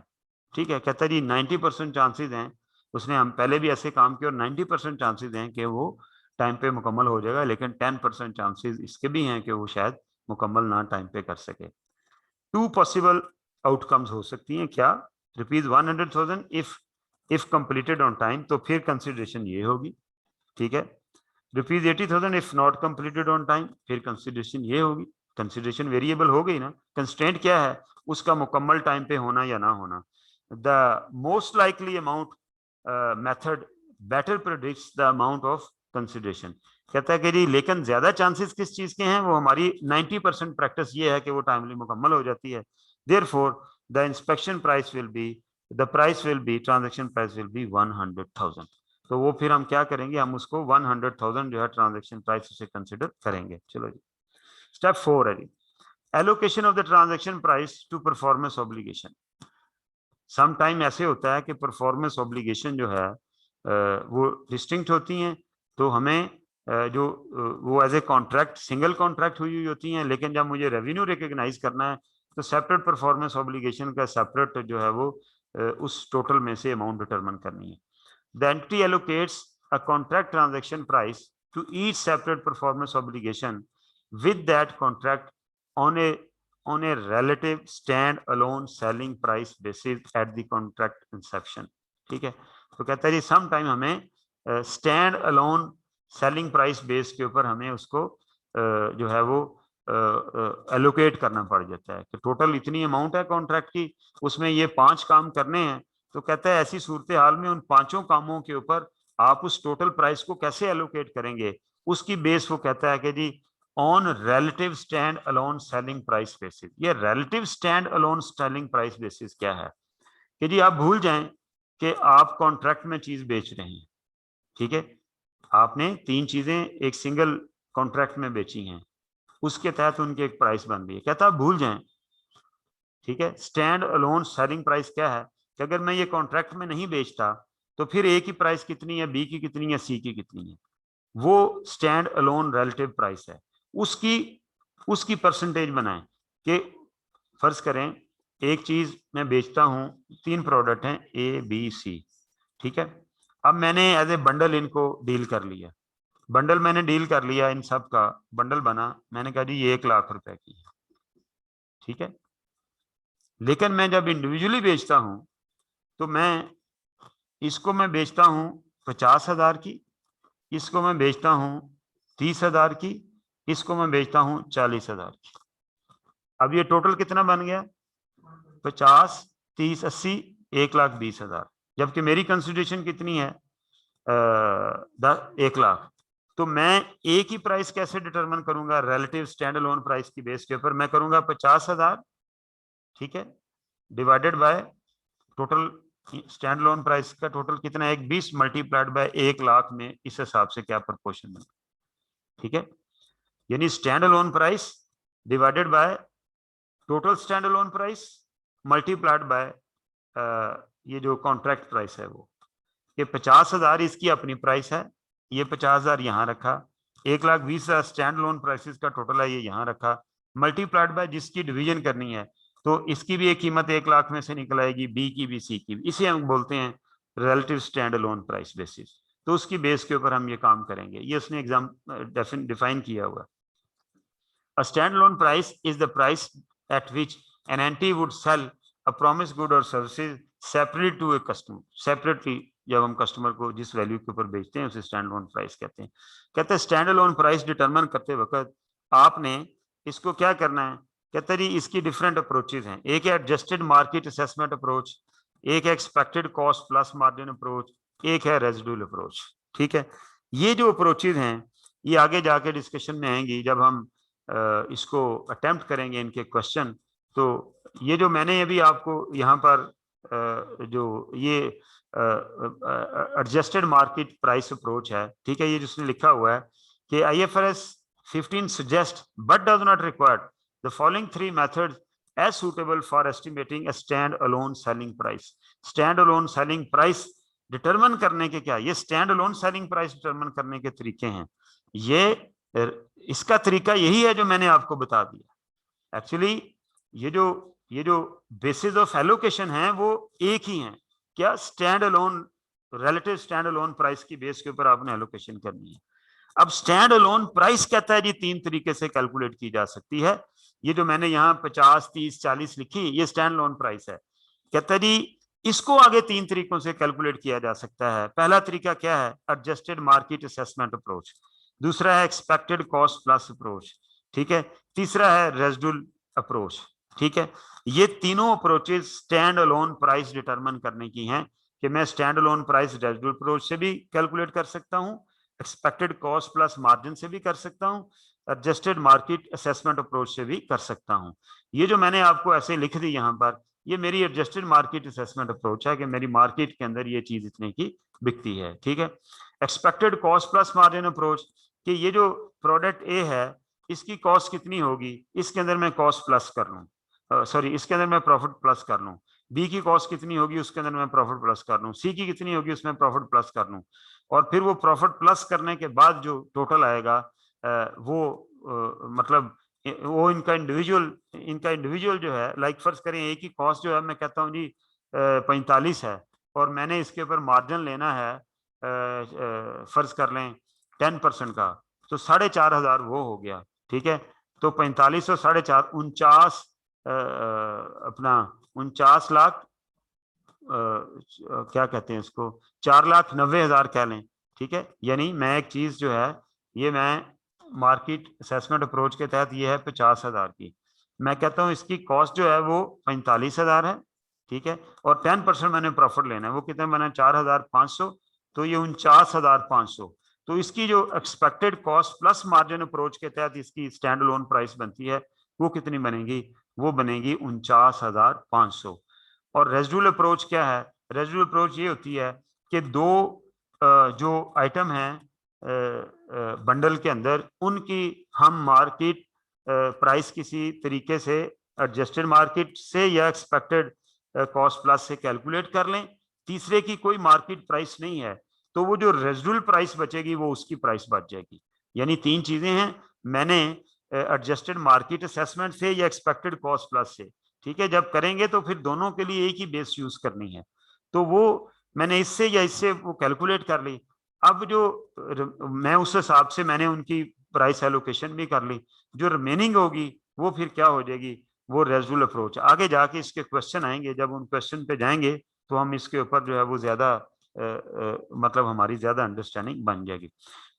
ठीक है, कहता है जी 90% chances हैं, उसने हम पहले भी ऐसे काम किए और 90% चांसेस हैं कि वो टाइम पे मुकम्मल हो जाएगा, लेकिन 10% चांसेस इसके भी हैं कि वो शायद मुकम्मल ना टाइम पे कर सके। टू पॉसिबल आउटकम्स हो सकती हैं क्या, ₹100,000 इफ कंप्लीटेड ऑन टाइम, तो फिर कंसिडरेशन ये होगी। ठीक है, ₹80,000 if not completed on time, फिर कंसिडरेशन ये होगी। कंसिडरेशन वेरिएबल हो गई ना, कंस्ट्रेंट क्या है, उसका मुकम्मल टाइम पे होना या ना होना। The most likely amount method better predicts the amount of consideration. कहता है कि जी लेकिन ज्यादा चांसेस किस चीज के हैं, वो हमारी 90% प्रैक्टिस ये है कि वो टाइमली मुकम्मल हो जाती है। Therefore the inspection price will be transaction price will be 100,000। तो वो फिर हम क्या करेंगे, हम उसको 100,000 जो है ट्रांजैक्शन प्राइस उसे कंसिडर करेंगे। चलो जी, स्टेप 4 है जी, allocation of the transaction price to performance obligation. Some time ऐसे होता है कि परफॉर्मेंस ऑब्लिगेशन जो है वो डिस्टिंक्ट होती हैं, तो हमें जो वो as a contract single contract हुई होती हैं, लेकिन जब मुझे रेवेन्यू रिकॉग्नाइज करना है तो सेपरेट परफॉर्मेंस ऑब्लिगेशन का सेपरेट जो है वो उस टोटल में से अमाउंट डिटरमिन करनी है। The entity allocates a contract transaction price to each separate performance obligation with that contract on a relative stand-alone selling price basis at the contract inception। ठीक है, तो कहता है जी सम टाइम हमें stand alone selling price base के ऊपर हमें उसको जो है वो एलोकेट करना पड़ जाता है कि टोटल इतनी अमाउंट है कॉन्ट्रैक्ट की, उसमें ये 5 काम करने हैं। तो कहता है ऐसी सूरत हाल में उन 5 कामों के ऊपर आप उस टोटल प्राइस को कैसे एलोकेट करेंगे, उसकी बेस वो कहता है कि जी on relative stand alone selling price basis. ये relative stand alone selling price basis क्या है कि जी आप भूल जाएं कि आप कॉन्ट्रैक्ट में चीज बेच रहे हैं। ठीक है, आपने 3 चीजें एक सिंगल कॉन्ट्रैक्ट में बेची हैं, उसके तहत उनकी एक प्राइस बन रही है। कहता है भूल जाएं। ठीक है, स्टैंड अलोन सेलिंग प्राइस क्या है कि अगर मैं ये कॉन्ट्रैक्ट में नहीं बेचता तो फिर ए की प्राइस कितनी है, बी की कितनी है, सी की कितनी है, वो स्टैंड अलोन रिलेटिव प्राइस है। उसकी उसकी परसेंटेज बनाएं कि फर्ज करें एक चीज मैं बेचता हूं, 3 प्रोडक्ट हैं ए बी सी, ठीक है। अब मैंने एज ए बंडल इनको डील कर लिया, बंडल मैंने डील कर लिया, इन सब का बंडल बना, मैंने कहा जी ये 1 लाख रुपए की है, ठीक है। लेकिन मैं जब इंडिविजुअली बेचता हूं तो मैं बेचता हूं 50,000 की, इसको मैं बेचता हूं 30,000 की, इसको मैं बेचता हूं 40,000 की। अब ये टोटल कितना बन गया? 50, 30, 80, 1,20,000। जबकि मेरी कंसिडरेशन कितनी है? 1 लाख। तो मैं एक ही प्राइस कैसे डिटरमिन करूंगा? रिलेटिव स्टैंड अलोन प्राइस की बेस के ऊपर मैं करूंगा 50,000, ठीक है, divided by total stand alone price का टोटल कितना है? 120 मल्टीप्लाइड बाय 1 लाख में इस हिसाब से क्या प्रोपोर्शन है, ठीक है। यानी stand alone price divided by total stand alone price multiplied by ये जो कॉन्ट्रैक्ट प्राइस है वो, ये 50,000 इसकी अपनी प्राइस है, ये 50,000 यहाँ रखा, 1,20,000 स्टैंड अलोन प्राइसेस का टोटल है, ये यहाँ रखा, मल्टीप्लाइड बाय जिसकी डिवीजन करनी है, तो इसकी भी एक कीमत 1 लाख में से निकल आएगी, बी की भी, सी की भी। इसे हम बोलते हैं relative stand alone price basis. तो उसकी बेस के ऊपर हम ये काम करेंगे, ये उसने एग्जाम डिफाइन किया हुआ। A standalone price is the price at which an entity would sell a promised good or services separately to a customer. Separately जब हम कस्टमर को जिस वैल्यू के ऊपर बेचते हैं उसे स्टैंड अलोन प्राइस कहते हैं। कहते हैं स्टैंड अलोन प्राइस डिटरमिन करते वक्त आपने इसको क्या करना है? कहते हैं इसकी डिफरेंट अप्रोचेज हैं। एक है एडजस्टेड मार्केट असेसमेंट अप्रोच, एक है expected cost plus margin approach, एक है रेजिडुअल अप्रोच, ठीक है। ये जो अप्रोचेज हैं ये आगे जाके डिस्कशन में आएंगी जब हम इसको अटेम्प्ट करेंगे इनके क्वेश्चन। तो ये जो मैंने अभी आपको यहाँ पर जो ये एडजस्टेड मार्केट प्राइस अप्रोच है, ठीक है, ये जिसने लिखा हुआ है कि IFRS 15 suggest but does not require the following 3 methods as suitable for estimating a stand-alone selling price. Stand-alone selling price determine करने के क्या, ये stand alone selling price determine करने के तरीके हैं। ये इसका तरीका यही है जो मैंने आपको बता दिया। एक्चुअली ये जो बेसिस ऑफ एलोकेशन है वो एक ही है। क्या? Stand alone, relative stand alone price की बेस के ऊपर आपने एलोकेशन करनी है। अब स्टैंड अलोन प्राइस कहता है जी 3 तरीके से कैलकुलेट की जा सकती है। ये जो मैंने यहाँ 50, 30, 40 लिखी, ये स्टैंड अलोन प्राइस है। कहता है जी इसको आगे 3 तरीकों से कैलकुलेट किया जा सकता है। पहला तरीका क्या है? Adjusted market assessment approach. दूसरा है एक्सपेक्टेड कॉस्ट प्लस अप्रोच, ठीक है। तीसरा है रेजिडुअल अप्रोच, ठीक है। ये तीनों approaches stand alone price determine करने की हैं कि मैं stand alone price residual approach से भी कैलकुलेट कर सकता हूं, एक्सपेक्टेड कॉस्ट प्लस मार्जिन से भी कर सकता हूं, एडजस्टेड मार्केट असेसमेंट अप्रोच से भी कर सकता हूं। ये जो मैंने आपको ऐसे लिख दी यहाँ पर, ये मेरी एडजस्टेड मार्केट असेसमेंट अप्रोच है कि मेरी मार्केट के अंदर ये चीज इतने की बिकती है, ठीक है। Expected cost plus margin approach कि ये जो प्रोडक्ट ए है इसकी कॉस्ट कितनी होगी, इसके अंदर मैं कॉस्ट प्लस कर लूँ, सॉरी इसके अंदर मैं प्रॉफिट प्लस कर लूँ। बी की कॉस्ट कितनी होगी उसके अंदर मैं प्रॉफिट प्लस कर लूँ, सी की कितनी होगी उसमें प्रॉफिट प्लस कर लूँ, और फिर वो प्रॉफिट प्लस करने के बाद जो टोटल आएगा वो मतलब वो इनका इंडिविजुअल जो है, लाइक फर्ज करें एक ही कॉस्ट जो है मैं कहता हूँ जी 45 है और मैंने इसके ऊपर मार्जिन लेना है फर्ज कर लें 10% का, तो 4,500 वो हो गया, ठीक है। तो 45 और 4,500 49 अपना 49 लाख क्या कहते हैं इसको, 4,90,000 कह लें, ठीक है। यानी मैं एक चीज जो है ये मैं मार्केट असेसमेंट अप्रोच के तहत ये है 50,000 की, मैं कहता हूँ इसकी कॉस्ट जो है वो 45,000 है, ठीक है, और 10% मैंने प्रॉफिट लेना है, वो कितने बना 4,500, तो ये 49,500। तो इसकी जो expected cost plus margin approach के तहत इसकी स्टैंड अलोन प्राइस बनती है वो कितनी बनेगी? वो बनेगी 49,500। और रेजिडुअल अप्रोच क्या है? रेजिडुअल अप्रोच ये होती है कि दो जो आइटम हैं बंडल के अंदर उनकी हम मार्केट प्राइस किसी तरीके से एडजस्टेड मार्केट से या एक्सपेक्टेड कॉस्ट प्लस से कैलकुलेट कर लें, तीसरे की कोई मार्केट प्राइस नहीं है, तो वो जो रेजिडुअल प्राइस बचेगी वो उसकी प्राइस बच जाएगी। यानी 3 चीजें हैं, मैंने एडजस्टेड मार्केट असेसमेंट से या एक्सपेक्टेड कॉस्ट प्लस से ठीक है, जब करेंगे तो फिर दोनों के लिए एक ही बेस यूज करनी है। तो वो मैंने इससे या इससे वो कैलकुलेट कर ली। अब जो मैं उस हिसाब से मैंने उनकी प्राइस एलोकेशन भी कर ली, जो रिमेनिंग होगी वो फिर क्या हो जाएगी, वो रेजिडुअल अप्रोच। आगे जाके इसके क्वेश्चन आएंगे, जब उन क्वेश्चन पे जाएंगे तो हम इसके ऊपर जो है वो ज्यादा मतलब हमारी ज्यादा अंडरस्टैंडिंग बन जाएगी।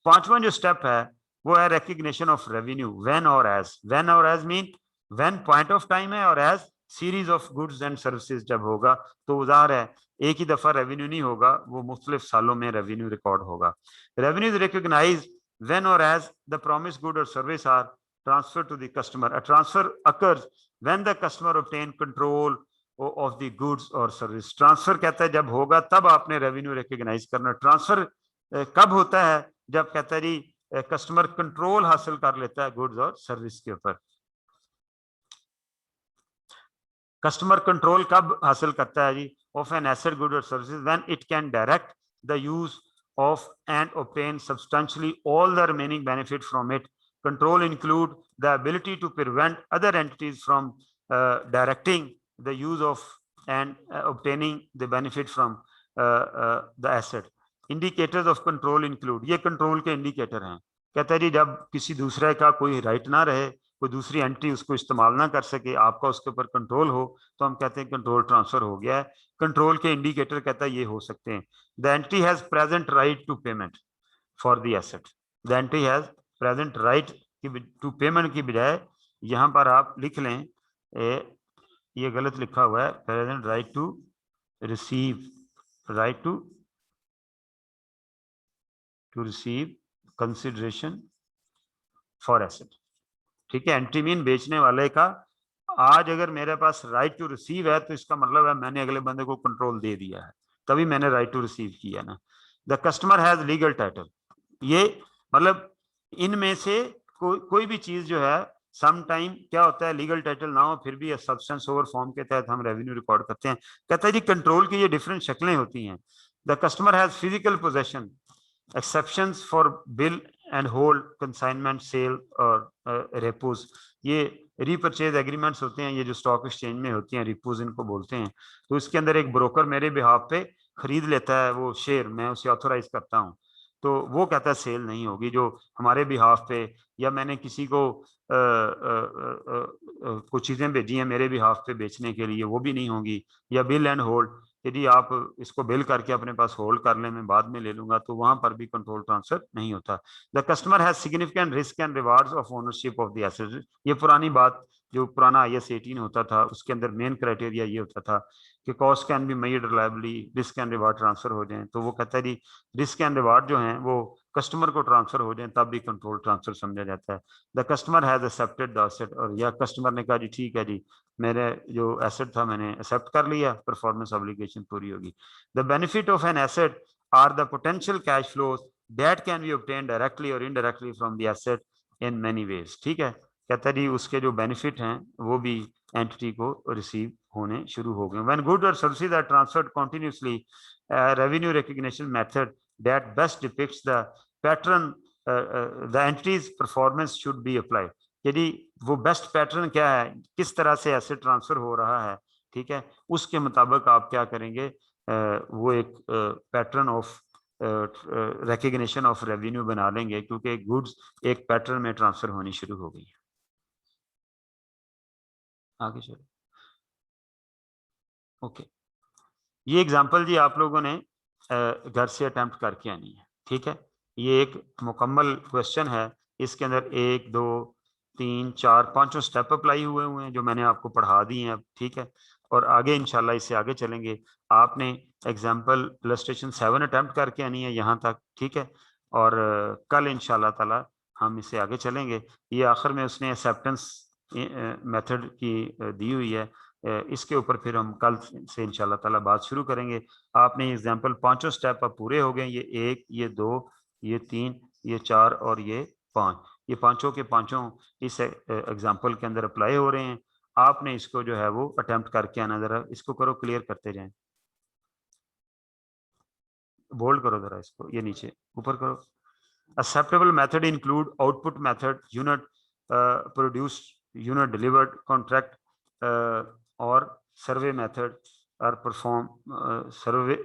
पांचवा जो स्टेप है वो है recognition of revenue when or as. When or as mean when point of time है, or as series of goods and services जब होगा। तो ज़ाहिर है एक ही दफा रेवेन्यू नहीं होगा, वो मुख्तलिफ सालों में रेवेन्यू रिकॉर्ड होगा। Revenue recognise when or as the promise good और service are transfer to the customer. A transfer occurs when the customer obtain control of the goods और सर्विस। ट्रांसफर कहता है जब होगा तब आपने रेवेन्यू रिकॉग्नाइज करना। ट्रांसफर कब होता है, जब कहता है जी कस्टमर कंट्रोल हासिल कर लेता है गुड्स और सर्विस के ऊपर। कस्टमर कंट्रोल कब हासिल करता है जी, ऑफ एन एसेट गुड और services when it can direct the use of and obtain substantially all the remaining benefit from it. Control include the ability to prevent other entities from directing the use of and obtaining the benefit from the asset. Indicators of control include, ये control के indicator हैं। कहता है जी जब किसी दूसरे का कोई राइट ना रहे, कोई दूसरी एंटिटी उसको इस्तेमाल ना कर सके, आपका उसके ऊपर कंट्रोल हो, तो हम कहते हैं कंट्रोल ट्रांसफर हो गया है। कंट्रोल के इंडिकेटर कहता है ये हो सकते हैं। The entity has present right to payment for the asset. The entity has present right to payment की बजाय यहां पर आप लिख लें, ये गलत लिखा हुआ है, present right to receive, right to receive consideration for asset. ठीक है, एंट्री मीन बेचने वाले का आज अगर मेरे पास राइट टू रिसीव है तो इसका मतलब है मैंने अगले बंदे को कंट्रोल दे दिया है, तभी मैंने राइट टू रिसीव किया ना। The customer has legal title, ये मतलब इनमें से कोई भी चीज जो है सम टाइम क्या होता है लीगल टाइटल ना हो फिर भी सब्सटेंस ओवर फॉर्म के तहत हम रेवेन्यू रिकॉर्ड करते हैं। कहता है जी कंट्रोल की ये डिफरेंट शक्लें होती हैं। The customer has physical possession, exceptions for bill and hold, consignment, sale और रेपोज। ये रीपरचेज एग्रीमेंट्स होते हैं, ये जो स्टॉक एक्सचेंज में होती हैं, रिपोज इनको बोलते हैं। तो इसके अंदर एक ब्रोकर मेरे बिहाफ पे खरीद लेता है वो शेयर, मैं उसे ऑथोराइज करता हूँ, तो वो कहता है सेल नहीं होगी। जो हमारे बिहाफ पे या मैंने किसी को कुछ चीजें भेजी हैं मेरे बिहाफ पे बेचने के लिए, वो भी नहीं होंगी। या बिल एंड होल्ड, यदि आप इसको बिल करके अपने पास होल्ड कर लें, मैं बाद में ले लूंगा, तो वहां पर भी कंट्रोल ट्रांसफर नहीं होता। The customer has significant risk and rewards of ownership of the asset. ये पुरानी बात, जो पुराना IAS 18 होता था उसके अंदर मेन क्राइटेरिया ये होता था कि cost can be made reliably, risk and reward transfer हो जाए। तो वो कहता है जी रिस्क एंड रिवार्ड जो है वो कस्टमर को ट्रांसफर हो जाए तब भी कंट्रोल ट्रांसफर समझा जाता है। The customer has accepted the asset, और या कस्टमर ने कहा जी ठीक है जी मेरे जो एसेट था मैंने एक्सेप्ट कर लिया, परफॉर्मेंस ऑब्लिगेशन पूरी होगी। The benefit of an asset are the potential cash flows that can be obtain directly और indirectly from the asset in many ways. ठीक है, कहता है जी उसके जो बेनिफिट हैं वो भी एंटिटी को रिसीव होने शुरू हो गए। व्हेन गुड और services are transferred continuously, revenue recognition method that best depicts the pattern the entity's performance should be applied. यदि वो बेस्ट पैटर्न क्या है, किस तरह से एसेट ट्रांसफर हो रहा है, ठीक है, उसके मुताबिक आप क्या करेंगे, वो एक pattern of recognition of revenue बना लेंगे, क्योंकि गुड्स एक पैटर्न में ट्रांसफर होनी शुरू हो गई है। आगे चलो। ओके, ये एग्जांपल जी आप लोगों ने घर से अटेम्प्ट करके आनी है। ठीक है, ये एक मुकम्मल क्वेश्चन है, इसके अंदर 1 2 3 4 5 स्टेप अप्लाई हुए हैं जो मैंने आपको पढ़ा दिए हैं अब। ठीक है, और आगे इंशाल्लाह इससे आगे चलेंगे। आपने एग्जांपल इलस्ट्रेशन 7 अटेम्प्ट करके आनी है यहाँ तक। ठीक है, और कल इंशाल्लाह ताला हम इससे आगे चलेंगे। ये आखिर में उसने एक्सेप्टेंस मेथड की दी हुई है, इसके ऊपर फिर हम कल से इंशाल्लाह ताला बात शुरू करेंगे। आपने एग्जांपल 5 स्टेप अब पूरे हो गए, ये 1 ये 2 ये 3 ये 4 और ये 5, ये पांचों के पांचों इस एग्जांपल के अंदर अप्लाई हो रहे हैं। आपने इसको जो है वो अटेम्प्ट करके आना, जरा इसको करो, क्लियर करते जाएं, बोल्ड करो जरा इसको, ये नीचे ऊपर करो। Acceptable method include output method, unit produced, unit delivered, contract और सर्वे मेथड और perform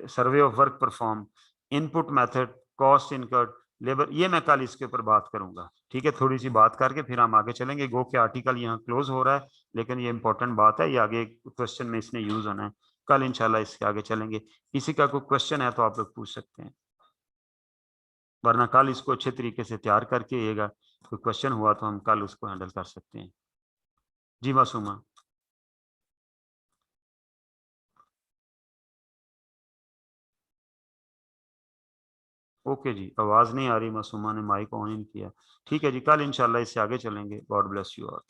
survey of work perform, input method, cost incurred, labour, ये मैं कल इसके ऊपर बात करूंगा। ठीक है, थोड़ी सी बात करके फिर हम आगे चलेंगे। गो के आर्टिकल यहाँ क्लोज हो रहा है, लेकिन ये इंपॉर्टेंट बात है, ये आगे क्वेश्चन में इसने यूज होना है। कल इंशाल्लाह इसके आगे चलेंगे। किसी का कोई क्वेश्चन है तो आप लोग पूछ सकते हैं, वरना कल इसको अच्छे तरीके से तैयार करके आइएगा। कोई क्वेश्चन हुआ तो हम कल उसको हैंडल कर सकते हैं। जी मासूमा। ओके जी, आवाज नहीं आ रही, मासूमा ने माइक ऑन इन किया। ठीक है जी, कल इंशाल्लाह इससे आगे चलेंगे। God bless you all.